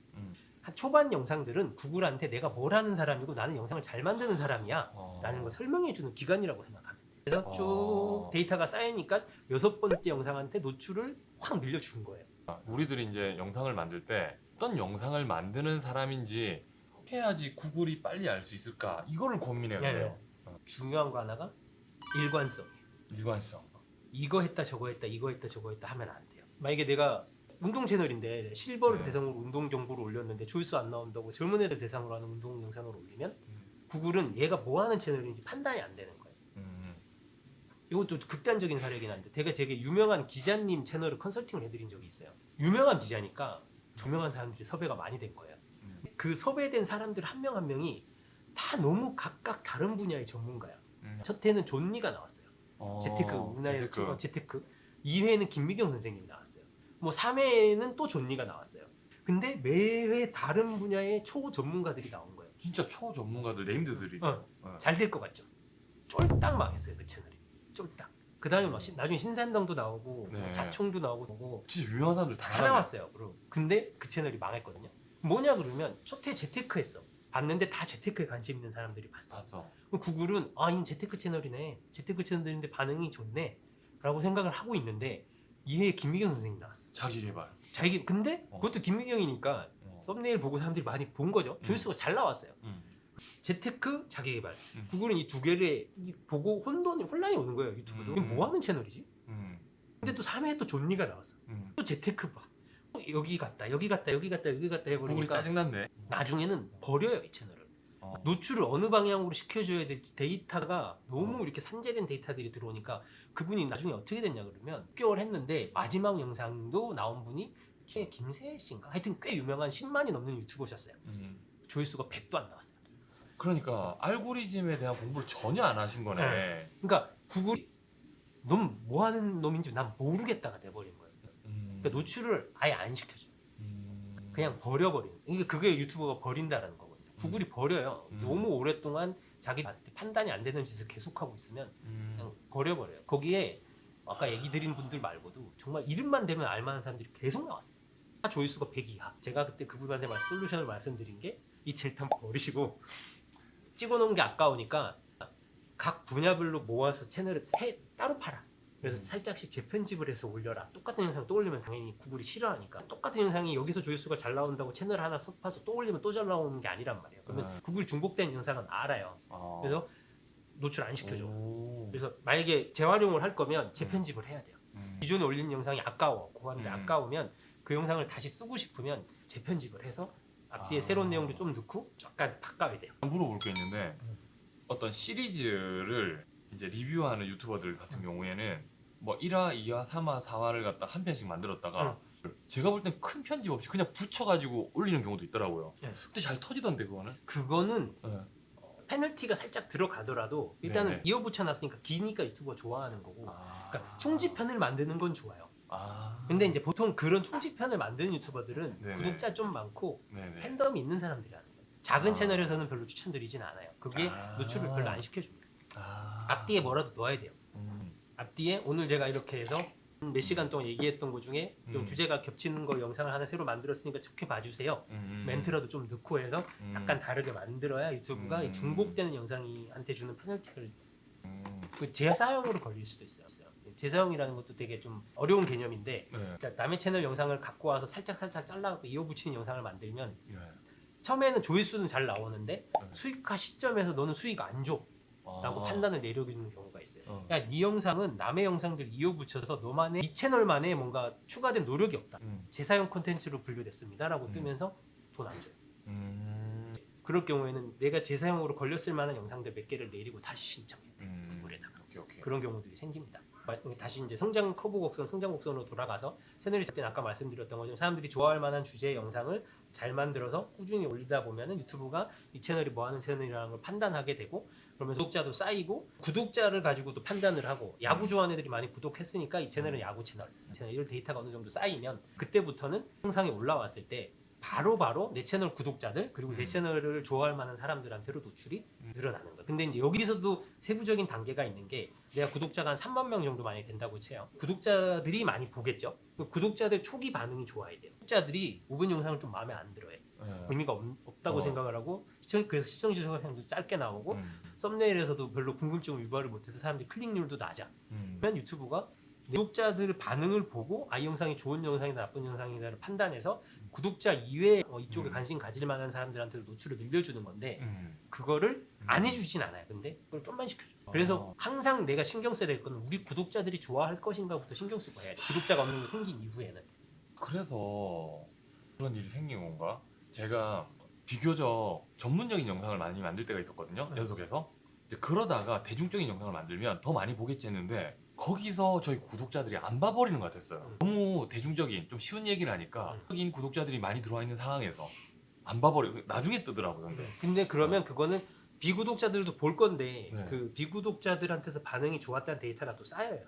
한 초반 영상들은 구글한테 내가 뭘 하는 사람이고 나는 영상을 잘 만드는 사람이야 라는 걸 설명해주는 기관이라고 생각하면 돼요. 그래서 쭉 데이터가 쌓이니까 6번째 영상한테 노출을 확 늘려준 거예요. 우리들이 이제 영상을 만들 때 어떤 영상을 만드는 사람인지 해야지 구글이 빨리 알 수 있을까 이거를 고민해야 돼요. 중요한 거 하나가 일관성이에요. 일관성. 이거 했다 저거 했다 이거 했다 저거 했다 하면 안 돼요. 만약에 내가 운동 채널인데 실버를 대상으로 운동 정보를 올렸는데 조회수 안 나온다고 젊은 애들 대상으로 하는 운동 영상을 올리면 구글은 얘가 뭐 하는 채널인지 판단이 안 되는 거예요. 이것도 극단적인 사례긴 한데 제가 되게 유명한 기자님 채널을 컨설팅을 해드린 적이 있어요. 유명한 기자니까 유명한 사람들이 섭외가 많이 된 거예요. 그 섭외된 사람들 한 명 한 명이 다 너무 각각 다른 분야의 전문가야. 첫 회는 존니가 나왔어요. 재테크 우리나라에서 최고 재테크. 2회는 김미경 선생님이 나왔어요. 뭐 3회는 또 존니가 나왔어요. 근데 매회 다른 분야의 초전문가들이 나온 거예요. 진짜 초전문가들 네임드들이 잘 될 것 같죠? 쫄딱 망했어요 그 채널이. 쫄딱. 그 다음에 막 나중에 신산당도 나오고 자총도 나오고 진짜 유명한 사람들 다 나왔어요. 근데 그 채널이 망했거든요. 뭐냐 그러면 첫회 재테크 했어. 봤는데 다 재테크에 관심 있는 사람들이 봤어. 그럼 구글은 이 재테크 채널이네. 재테크 채널인데 반응이 좋네. 라고 생각을 하고 있는데 2회에 김미경 선생님 나왔어. 자기개발. 근데 그것도 김미경이니까 썸네일 보고 사람들이 많이 본 거죠. 조회수가 잘 나왔어요. 재테크, 자기개발. 구글은 이 두 개를 보고 혼란이 오는 거예요. 유튜브도. 이게 뭐 하는 채널이지? 근데 또 3회에 또 존니가 나왔어. 또 재테크 봐. 여기 갔다 여기 갔다 여기 갔다 여기 갔다 해버리니까 구글이 짜증났네. 나중에는 버려요 이 채널을. 노출을 어느 방향으로 시켜줘야 될지 데이터가 너무 이렇게 산재된 데이터들이 들어오니까 그분이 나중에 어떻게 됐냐 그러면 6개월 했는데 마지막 영상도 나온 분이 김세혜 씨인가? 하여튼 꽤 유명한 10만이 넘는 유튜버셨어요. 조회수가 100도 안 나왔어요. 그러니까 알고리즘에 대한 공부를 전혀 안 하신 거네. 그러니까 구글이 넌 뭐 하는 놈인지 난 모르겠다가 돼버린 거예요. 그러니까 노출을 아예 안 시켜줘요. 그냥 버려버리는. 그게 유튜버가 버린다라는 거거든요. 구글이 버려요. 너무 오랫동안 자기 봤을 때 판단이 안 되는 짓을 계속하고 있으면 그냥 버려버려요. 거기에 아까 얘기 드린 분들 말고도 정말 이름만 대면 알만한 사람들이 계속 나왔어요. 조회수가 100 이하. 제가 그때 그분한테 솔루션을 말씀드린 게 이 젤탐 버리시고 찍어놓은 게 아까우니까 각 분야별로 모아서 채널을 따로 팔아. 그래서 살짝씩 재편집을 해서 올려라. 똑같은 영상 또 올리면 당연히 구글이 싫어하니까. 똑같은 영상이 여기서 조회수가 잘 나온다고 채널 하나 파서 또 올리면 또 잘 나오는 게 아니란 말이에요. 그러면 구글이 중복된 영상은 알아요. 그래서 노출 안 시켜줘. 그래서 만약에 재활용을 할 거면 재편집을 해야 돼요. 기존에 올린 영상이 아까워. 고한데 아까우면 그 영상을 다시 쓰고 싶으면 재편집을 해서 앞뒤에 새로운 내용도 좀 넣고 약간 바꿔야 돼요. 물어볼 게 있는데 어떤 시리즈를 이제 리뷰하는 유튜버들 같은 경우에는 뭐 1화, 2화, 3화, 4화를 갖다 한 편씩 만들었다가 제가 볼 땐 큰 편집 없이 그냥 붙여가지고 올리는 경우도 있더라고요. 네. 근데 잘 터지던데 그거는? 그거는 네. 페널티가 살짝 들어가더라도 일단은 네네. 이어붙여놨으니까 기니까 유튜버 좋아하는 거고 그러니까 총집편을 만드는 건 좋아요. 근데 이제 보통 그런 총집편을 만드는 유튜버들은 네네. 구독자 좀 많고 네네. 팬덤이 있는 사람들이 하는 거예요. 작은 채널에서는 별로 추천드리진 않아요. 그게 아. 노출을 별로 안 시켜줍니다. 앞뒤에 뭐라도 넣어야 돼요. 앞뒤에 오늘 제가 이렇게 해서 몇 시간 동안 얘기했던 거 중에 좀 주제가 겹치는 거 영상을 하나 새로 만들었으니까 좋게 봐주세요. 멘트라도 좀 넣고 해서 약간 다르게 만들어야 유튜브가 이 중복되는 영상이한테 주는 페널티를 그 재사용으로 걸릴 수도 있어요. 재사용이라는 것도 되게 좀 어려운 개념인데 네. 자, 남의 채널 영상을 갖고 와서 살짝 잘라갖고 이어붙이는 영상을 만들면 네. 처음에는 조회수는 잘 나오는데 수익화 시점에서 너는 수익 안 줘. 라고 판단을 내려주는 경우가 있어요. 야, 네 영상은 남의 영상들 이어붙여서 너만의 이 채널만의 뭔가 추가된 노력이 없다. 재사용 콘텐츠로 분류됐습니다. 라고 뜨면서 돈 안 줘요. 그럴 경우에는 내가 재사용으로 걸렸을 만한 영상들 몇 개를 내리고 다시 신청해요. 구글에다가. 오케이. 그런 경우들이 생깁니다. 다시 이제 성장 커브 곡선, 성장 곡선으로 돌아가서 채널이 작때 아까 말씀드렸던 것처럼 사람들이 좋아할 만한 주제의 영상을 잘 만들어서 꾸준히 올리다 보면은 유튜브가 이 채널이 뭐 하는 채널이라는 걸 판단하게 되고 그러면서 구독자도 쌓이고 구독자를 가지고도 판단을 하고 야구 좋아하는 애들이 많이 구독했으니까 이 채널은 야구 채널, 이런 데이터가 어느 정도 쌓이면 그때부터는 영상이 올라왔을 때 바로 내 채널 구독자들 그리고 내 채널을 좋아할 만한 사람들한테로 노출이 늘어나는 거예요. 근데 이제 여기서도 세부적인 단계가 있는 게 내가 구독자가 한 3만 명 정도 많이 된다고 쳐요. 구독자들이 많이 보겠죠. 구독자들 초기 반응이 좋아야 돼요. 구독자들이 5분 영상을 좀 마음에 안 들어해. 의미가 없다고 생각을 하고 그래서 시청 시간도 짧게 나오고 썸네일에서도 별로 궁금증을 유발을 못해서 사람들이 클릭률도 낮아. 그러면 유튜브가 구독자들 반응을 보고 이 영상이 좋은 영상이다 나쁜 영상이다를 판단해서 구독자 이외에 이쪽에 관심 가질 만한 사람들한테 노출을 늘려주는 건데 그거를 안 해주진 않아요. 근데 그걸 좀만 시켜줘. 그래서 항상 내가 신경 써야 될 건 우리 구독자들이 좋아할 것인가부터 신경 쓰고 해야 돼. 구독자가 어느 정도 생긴 이후에는. 그래서 그런 일이 생긴 건가? 제가 비교적 전문적인 영상을 많이 만들 때가 있었거든요. 연속해서. 이제 그러다가 대중적인 영상을 만들면 더 많이 보겠지 했는데 거기서 저희 구독자들이 안 봐버리는 것 같았어요. 너무 대중적인 좀 쉬운 얘기를 하니까 인 구독자들이 많이 들어와 있는 상황에서 안 봐버려. 나중에 뜨더라고요. 근데 그러면 그거는 비구독자들도 볼 건데 네. 그 비구독자들한테서 반응이 좋았다는 데이터가 또 쌓여요.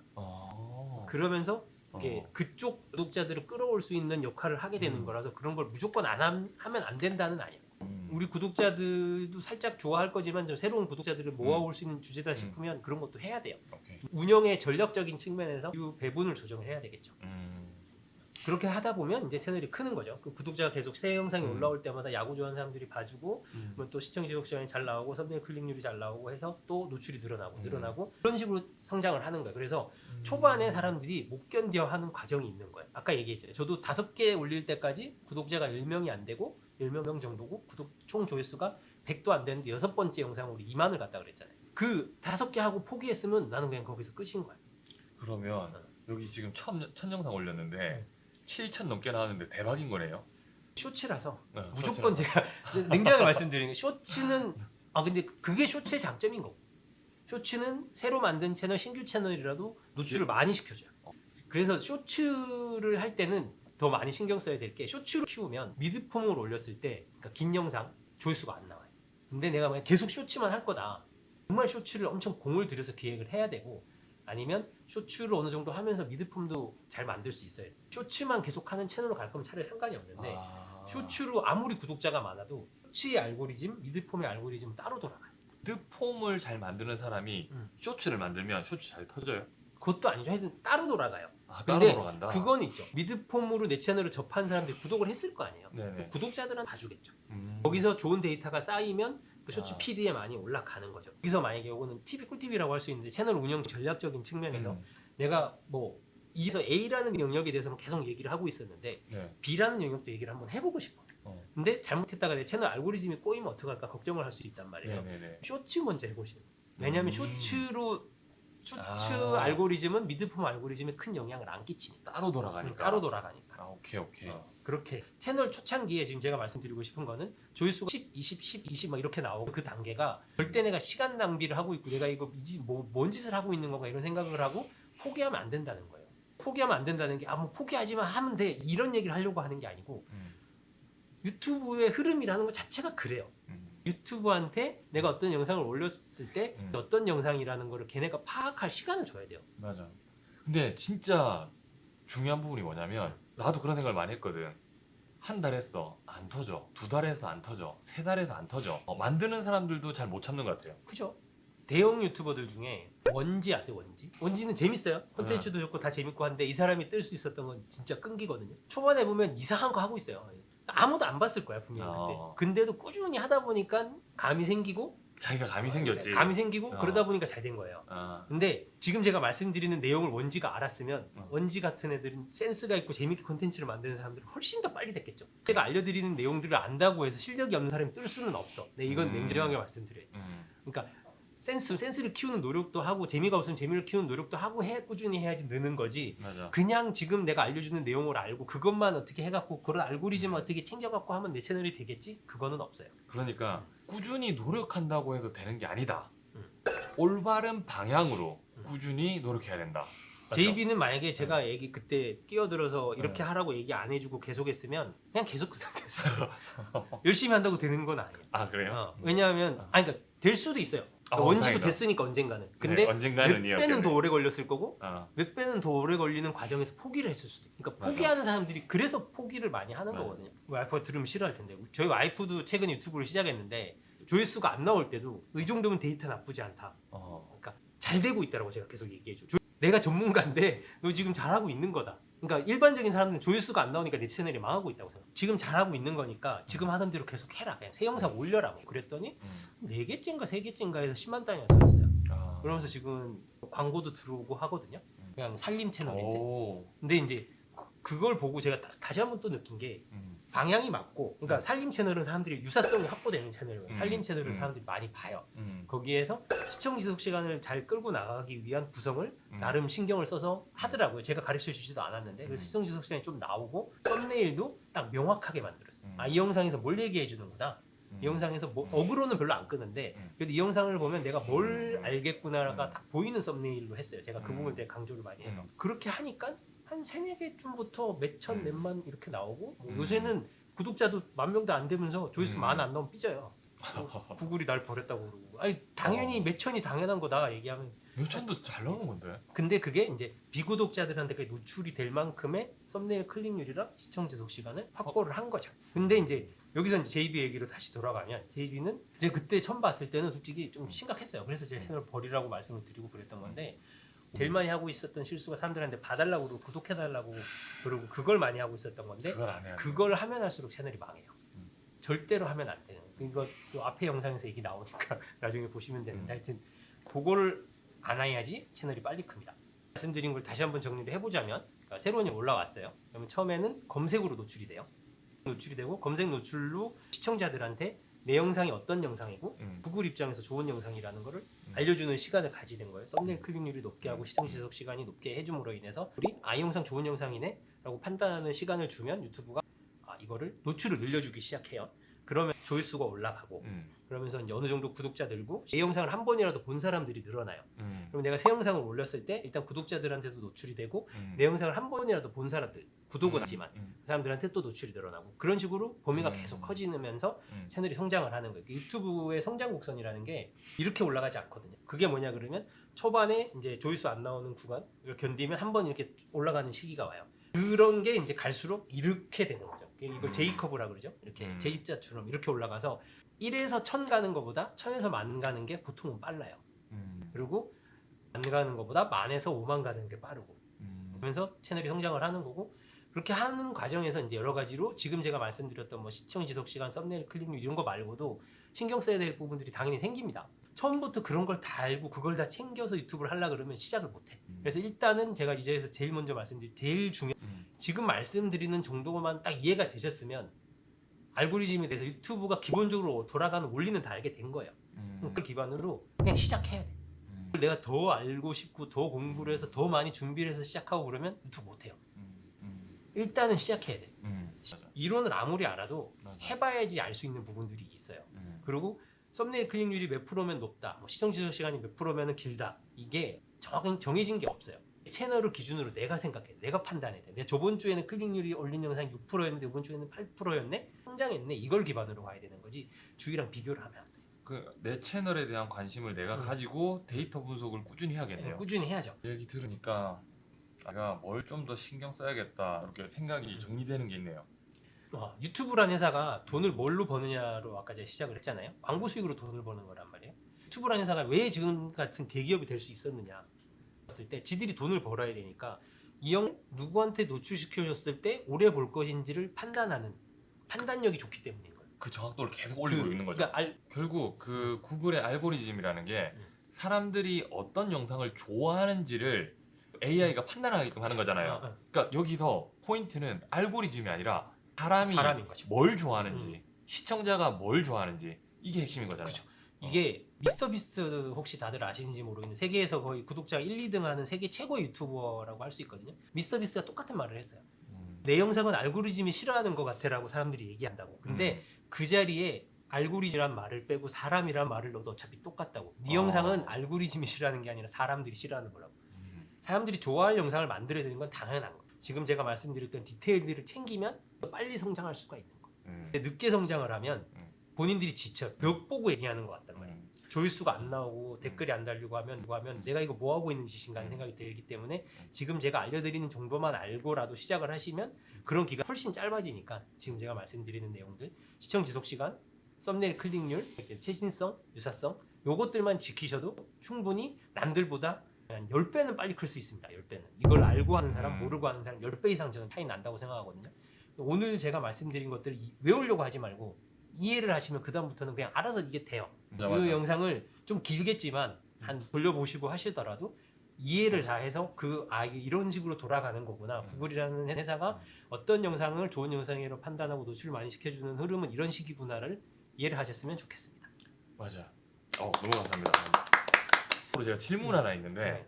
그러면서 이게 그쪽 구독자들을 끌어올 수 있는 역할을 하게 되는 거라서 그런 걸 무조건 하면 안 된다는 아니에요. 우리 구독자들도 살짝 좋아할 거지만 좀 새로운 구독자들을 모아올 수 있는 주제다 싶으면 그런 것도 해야 돼요. 오케이. 운영의 전략적인 측면에서 이 배분을 조정을 해야 되겠죠. 그렇게 하다 보면 이제 채널이 크는 거죠. 그 구독자가 계속 새 영상이 올라올 때마다 야구 좋아하는 사람들이 봐주고 또 시청 지속 시간이 잘 나오고 썸네일 클릭률이 잘 나오고 해서 또 노출이 늘어나고 그런 식으로 성장을 하는 거예요. 그래서 초반에 사람들이 못 견뎌 하는 과정이 있는 거예요. 아까 얘기했잖아요. 저도 5개 올릴 때까지 구독자가 10명이 안 되고 10명 정도고 구독 총 조회수가 100도 안 되는데 6번째 영상으로 2만을 갔다 그랬잖아요. 그 5개 하고 포기했으면 나는 그냥 거기서 끝인 거야. 그러면 여기 지금 첫 영상 올렸는데 7천 넘게 나왔는데 대박인 거네요. 쇼츠라서 네, 무조건 제가 냉정하게 말씀드리는 게 쇼츠는 근데 그게 쇼츠의 장점인 거고 쇼츠는 새로 만든 채널 신규 채널이라도 노출을 많이 시켜줘요. 그래서 쇼츠를 할 때는 더 많이 신경 써야 될 게 쇼츠로 키우면 미드폼으로 올렸을 때 그러니까 긴 영상 조회수가 안 나와요. 근데 내가 만약 계속 쇼츠만 할 거다 정말 쇼츠를 엄청 공을 들여서 기획을 해야 되고 아니면 쇼츠를 어느 정도 하면서 미드폼도 잘 만들 수 있어야 돼. 쇼츠만 계속 하는 채널로 갈 거면 차라리 상관이 없는데 쇼츠로 아무리 구독자가 많아도 쇼츠의 알고리즘, 미드폼의 알고리즘은 따로 돌아가요. 미드폼을 잘 만드는 사람이 쇼츠를 만들면 쇼츠 잘 터져요? 그것도 아니죠. 하여튼 따로 돌아가요. 아, 따로 근데 돌아간다. 그건 있죠. 미드폼으로 내 채널을 접한 사람들이 구독을 했을 거 아니에요. 네네. 구독자들은 봐주겠죠. 음. 거기서 좋은 데이터가 쌓이면 그 쇼츠 아. PD에 많이 올라가는 거죠. 여기서 만약에 이거는 TV 꿀TV라고 할 수 있는데 채널 운영 전략적인 측면에서 음. 내가 뭐 이에서 A라는 영역에 대해서는 계속 얘기를 하고 있었는데 네. B라는 영역도 얘기를 한번 해보고 싶어. 근데 잘못했다가 내 채널 알고리즘이 꼬이면 어떡할까 걱정을 할 수 있단 말이에요. 네네네. 쇼츠 먼저 해보시는 거예요. 왜냐하면 음. 쇼츠 아. 알고리즘은 미드폼 알고리즘에 큰 영향을 안 끼치니까. 따로 돌아가니까. 따로 돌아가니까. 아, 오케이. 그렇게 채널 초창기에 지금 제가 말씀드리고 싶은 거는 조회수가 10, 20, 10, 20 막 이렇게 나오고 그 단계가 절대 내가 시간 낭비를 하고 있고 내가 이거 뭔 짓을 하고 있는 건가 이런 생각을 하고 포기하면 안 된다는 거예요. 포기하면 안 된다는 게 뭐 포기하지만 하면 돼 이런 얘기를 하려고 하는 게 아니고 유튜브의 흐름이라는 것 자체가 그래요. 유튜브한테 내가 어떤 영상을 올렸을 때 어떤 영상이라는 거를 걔네가 파악할 시간을 줘야 돼요. 맞아. 근데 진짜 중요한 부분이 뭐냐면 나도 그런 생각을 많이 했거든. 한 달 했어 안 터져, 두 달 해서 안 터져, 세 달 해서 안 터져. 만드는 사람들도 잘 못 참는 것 같아요. 그죠? 대형 유튜버들 중에 원지 아세요? 원지는 재밌어요. 콘텐츠도 좋고 다 재밌고 한데 이 사람이 뜰 수 있었던 건 진짜 끈기거든요. 초반에 보면 이상한 거 하고 있어요. 아무도 안 봤을 거야 분명히 그때. 근데도 꾸준히 하다 보니까 감이 생기고 자기가 감이 생겼지. 감이 생기고 그러다 보니까 잘 된 거예요. 근데 지금 제가 말씀드리는 내용을 원지가 알았으면 원지 같은 애들은 센스가 있고 재밌게 콘텐츠를 만드는 사람들은 훨씬 더 빨리 됐겠죠. 제가 알려드리는 내용들을 안다고 해서 실력이 없는 사람이 뜰 수는 없어. 네, 이건 냉정하게 말씀드려요. 그러니까 센스를 키우는 노력도 하고 재미가 없으면 재미를 키우는 노력도 하고 꾸준히 해야지 느는 거지. 맞아. 그냥 지금 내가 알려주는 내용을 알고 그것만 어떻게 해갖고 그런 알고리즘을 어떻게 챙겨갖고 하면 내 채널이 되겠지? 그거는 없어요. 그러니까 꾸준히 노력한다고 해서 되는 게 아니다. 올바른 방향으로 꾸준히 노력해야 된다. 맞죠? JB는 만약에 제가 얘기 그때 끼어들어서 이렇게 하라고 얘기 안 해주고 계속했으면 그냥 계속 그 상태였어. 열심히 한다고 되는 건 아니에요. 아 그래요? 왜냐하면 그러니까 될 수도 있어요. 그러니까 원지도 다행이다. 됐으니까 언젠가는. 근데 네, 언젠가는 몇 배는 더 오래 걸렸을 거고 어. 몇 배는 더 오래 걸리는 과정에서 포기를 했을 수도 있고. 그러니까 맞아. 포기하는 사람들이 그래서 포기를 많이 하는 맞아. 거거든요. 와이프가 들으면 싫어할 텐데. 저희 와이프도 최근 유튜브를 시작했는데 조회수가 안 나올 때도 이 정도면 데이터 나쁘지 않다. 그러니까 잘 되고 있다라고 제가 계속 얘기해줘. 내가 전문가인데 너 지금 잘하고 있는 거다. 그러니까 일반적인 사람들은 조회수가 안 나오니까 내 채널이 망하고 있다고 생각. 지금 잘하고 있는 거니까 지금 하던 대로 계속 해라. 그냥 새 영상 올려라. 뭐 그랬더니 4개째인가 3개째인가 해서 10만 단위가 터졌어요. 그러면서 지금 광고도 들어오고 하거든요. 그냥 살림 채널인데. 오. 근데 이제 그걸 보고 제가 다시 한번 또 느낀 게 방향이 맞고, 그러니까 살림 채널은 사람들이 유사성이 확보되는 채널이에요. 살림 채널을 사람들이 많이 봐요. 거기에서 시청 지속 시간을 잘 끌고 나가기 위한 구성을 나름 신경을 써서 하더라고요. 제가 가르쳐 주지도 않았는데 그래서 시청 지속 시간이 좀 나오고 썸네일도 딱 명확하게 만들었어요. 이 영상에서 뭘 얘기해 주는구나. 이 영상에서 뭐 어그로는 별로 안 끄는데 그래도 이 영상을 보면 내가 뭘 알겠구나가 딱 보이는 썸네일로 했어요. 제가 그 부분을 되게 강조를 많이 해서 그렇게 하니까 한 3-4개쯤부터 몇천 몇만 이렇게 나오고 뭐 요새는 구독자도 10,000명도 안 되면서 조회수 만 안 나오면 삐져요. 구글이 날 버렸다고 그러고. 아니 당연히 몇천이 당연한 거다 얘기하면. 몇천도 잘 나오는 건데. 근데 그게 이제 비구독자들한테 노출이 될 만큼의 썸네일 클릭률이랑 시청 지속 시간을 확보를 한 거죠. 근데 이제 여기서 이제 JB 얘기로 다시 돌아가면 JB는 제가 그때 처음 봤을 때는 솔직히 좀 심각했어요. 그래서 제 채널 버리라고 말씀을 드리고 그랬던 건데 제일 많이 하고 있었던 실수가 사람들한테 봐달라고 그러고 구독해달라고 그러고 그걸 많이 하고 있었던 건데 그걸 안 해야 돼. 그걸 하면 할수록 채널이 망해요. 절대로 하면 안 돼요. 이거 또 앞에 영상에서 얘기 나오니까 나중에 보시면 되는데 하여튼 그거를 안 해야지 채널이 빨리 큽니다. 말씀드린 걸 다시 한번 정리를 해보자면 그러니까 새로운 게 올라왔어요. 그러면 처음에는 검색으로 노출이 돼요. 노출이 되고 검색 노출로 시청자들한테 내 영상이 어떤 영상이고 구글 입장에서 좋은 영상이라는 거를 알려주는 시간을 가지게 된 거예요. 썸네일 클릭률이 높게 하고 시청 지속 시간이 높게 해줌으로 인해서 우리 이 영상 좋은 영상이네 라고 판단하는 시간을 주면 유튜브가 이거를 노출을 늘려주기 시작해요. 그러면 조회수가 올라가고 그러면서 이제 어느 정도 구독자 늘고 내 영상을 한 번이라도 본 사람들이 늘어나요. 그럼 내가 새 영상을 올렸을 때 일단 구독자들한테도 노출이 되고 내 영상을 한 번이라도 본 사람들 구독은 하지만 그 사람들한테 또 노출이 늘어나고 그런 식으로 범위가 계속 커지면서 채널이 성장을 하는 거예요. 유튜브의 성장 곡선이라는 게 이렇게 올라가지 않거든요. 그게 뭐냐 그러면 초반에 이제 조회수 안 나오는 구간을 견디면 한 번 이렇게 올라가는 시기가 와요. 그런 게 이제 갈수록 이렇게 되는 거죠. 이걸 J커브라 그러죠. 이렇게 J자처럼 이렇게 올라가서 1에서 1000 가는 것보다 1000에서 10,000 가는 게 보통은 빨라요. 그리고 안 가는 것보다 만에서 5만 가는 게 빠르고 그러면서 채널이 성장을 하는 거고 그렇게 하는 과정에서 이제 여러 가지로 지금 제가 말씀드렸던 뭐 시청 지속 시간, 썸네일 클릭률 이런 거 말고도 신경 써야 될 부분들이 당연히 생깁니다. 처음부터 그런 걸 다 알고 그걸 다 챙겨서 유튜브를 하려 그러면 시작을 못 해. 그래서 일단은 제가 이 자리에서 제일 먼저 말씀드린 제일 지금 말씀드리는 정도만 딱 이해가 되셨으면 알고리즘에 대해서 유튜브가 기본적으로 돌아가는 원리는 다 알게 된 거예요. 그걸 기반으로 그냥 시작해야 돼. 내가 더 알고 싶고 더 공부를 해서 더 많이 준비를 해서 시작하고 그러면 유튜브 못 해요. 일단은 시작해야 돼. 이론을 아무리 알아도 해봐야지 알 수 있는 부분들이 있어요. 그리고 썸네일 클릭률이 몇 프로면 높다, 뭐 시청 지속 시간이 몇 프로면 길다, 이게 정해진 게 없어요. 채널을 기준으로 내가 생각해, 내가 판단해야 돼. 내가 저번 주에는 클릭률이 올린 영상이 6%였는데 이번 주에는 8%였네, 성장했네, 이걸 기반으로 가야 되는 거지 주위랑 비교를 하면 안 돼. 내 채널에 대한 관심을 내가 가지고 데이터 분석을 꾸준히 해야겠네요. 꾸준히 해야죠. 얘기 들으니까 내가 뭘 좀 더 신경 써야겠다 이렇게 생각이 정리되는 게 있네요. 유튜브란 회사가 돈을 뭘로 버느냐로 아까 제가 시작을 했잖아요. 광고 수익으로 돈을 버는 거란 말이에요. 유튜브란 회사가 왜 지금 같은 대기업이 될 수 있었느냐 봤을 때 지들이 돈을 벌어야 되니까 이 형 누구한테 노출시켜줬을 때 오래 볼 것인지를 판단하는 판단력이 좋기 때문인 거예요. 그 정확도를 계속 올리고 있는 거죠. 그러니까 결국 그 구글의 알고리즘이라는 게 사람들이 어떤 영상을 좋아하는지를 AI가 판단하게끔 하는 거잖아요. 그러니까 여기서 포인트는 알고리즘이 아니라 사람인 거죠. 뭘 좋아하는지, 시청자가 뭘 좋아하는지 이게 핵심인 거잖아요. 그렇죠. 이게 미스터비스트 혹시 다들 아시는지 모르겠는데 세계에서 거의 구독자 1, 2등 하는 세계 최고 유튜버라고 할 수 있거든요. 미스터비스트가 똑같은 말을 했어요. 내 영상은 알고리즘이 싫어하는 것 같아라고 사람들이 얘기한다고. 근데 그 자리에 알고리즘이란 말을 빼고 사람이란 말을 넣어도 어차피 똑같다고. 네 영상은 알고리즘이 싫어하는 게 아니라 사람들이 싫어하는 거라고. 사람들이 좋아할 영상을 만들어야 되는 건 당연한 거예요. 지금 제가 말씀드렸던 디테일들을 챙기면 빨리 성장할 수가 있는 거예요. 근데 늦게 성장을 하면 본인들이 지쳐 벽 보고 얘기하는 것 같단 말이에요. 조회수가 안 나오고 댓글이 안 달리고 하면 내가 이거 뭐 하고 있는 짓인가 하는 생각이 들기 때문에 지금 제가 알려드리는 정도만 알고라도 시작을 하시면 그런 기간 훨씬 짧아지니까 지금 제가 말씀드리는 내용들 시청 지속 시간, 썸네일 클릭률, 최신성, 유사성 요것들만 지키셔도 충분히 남들보다 한 10배는 빨리 클 수 있습니다. 10배는. 이걸 알고 하는 사람, 모르고 하는 사람 10배 이상 저는 차이 난다고 생각하거든요. 오늘 제가 말씀드린 것들을 외우려고 하지 말고 이해를 하시면 그 다음부터는 그냥 알아서 이게 돼요. 이 영상을 좀 길겠지만 한 돌려보시고 하시더라도 이해를 다 해서 이게 이런 식으로 돌아가는 거구나. 구글이라는 회사가 어떤 영상을 좋은 영상으로 판단하고 노출을 많이 시켜주는 흐름은 이런 식이구나를 이해를 하셨으면 좋겠습니다. 맞아. 너무 감사합니다. 제가 질문 하나 있는데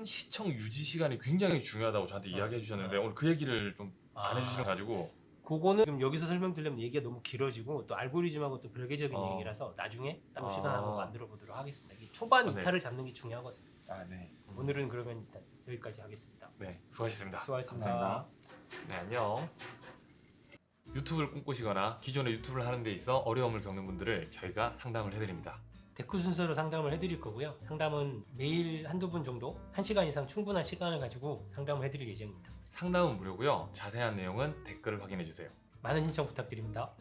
시청 유지 시간이 굉장히 중요하다고 저한테 이야기해 주셨는데 오늘 그 얘기를 좀 안 해주시면 가지고 그거는 지금 여기서 설명드리려면 얘기가 너무 길어지고 또 알고리즘하고 또 별개적인 얘기라서 나중에 따로 시간 한번 만들어 보도록 하겠습니다. 이게 초반 이탈을 잡는 게 중요하거든요. 네. 오늘은 그러면 일단 여기까지 하겠습니다. 네, 수고하셨습니다. 수고하셨습니다. 감사합니다. 네, 안녕. 유튜브를 꿈꾸시거나 기존에 유튜브를 하는 데 있어 어려움을 겪는 분들을 저희가 상담을 해드립니다. 데크 순서로 상담을 해드릴 거고요. 상담은 매일 한두 분 정도 1시간 이상 충분한 시간을 가지고 상담을 해드릴 예정입니다. 상담은 무료고요. 자세한 내용은 댓글을 확인해 주세요. 많은 신청 부탁드립니다.